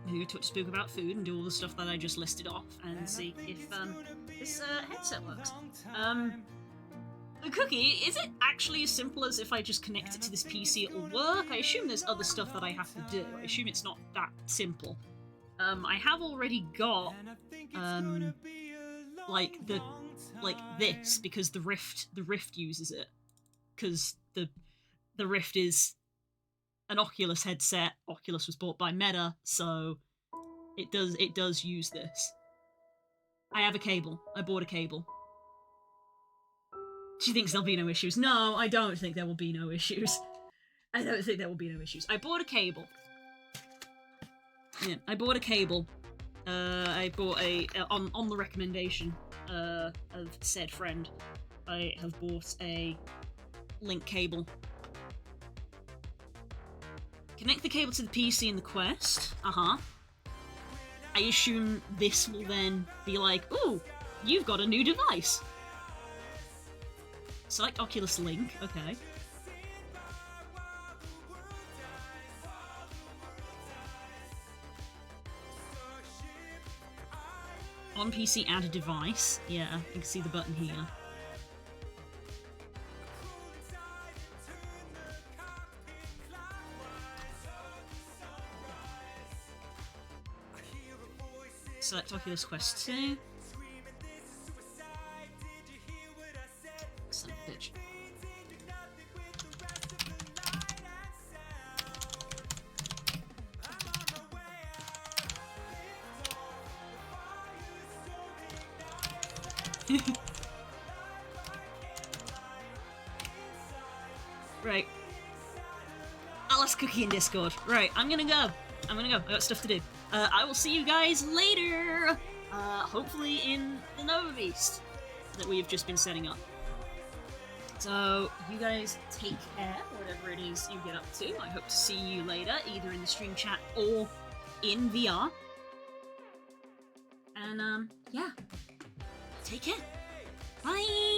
I'm going to speak about food and do all the stuff that I just listed off and see if this headset works. The cookie, is it actually as simple as if I just connect it to this PC it will work? I assume there's other stuff that I have to do. I assume it's not that simple. I have already got like this because the Rift uses it, because the Rift is an Oculus headset. Oculus was bought by Meta, so it does use this. I have a cable. I bought a cable. She thinks there'll be no issues. No, I don't think there will be no issues. I don't think there will be no issues. I bought a cable. Yeah, I bought a cable. I bought on the recommendation of said friend, I have bought a link cable. Connect the cable to the PC in the Quest. I assume this will then be like, ooh, you've got a new device. Select Oculus Link, okay. On PC, add a device. Yeah, you can see the button here. select Oculus Quest 2. Son of a bitch. Right. Alice Cookie in Discord. Right, I'm gonna go. I got stuff to do. I will see you guys later! Hopefully in the Nova Beast that we've just been setting up. So, you guys take care, whatever it is you get up to. I hope to see you later, either in the stream chat or in VR. And, yeah. Take care. Bye!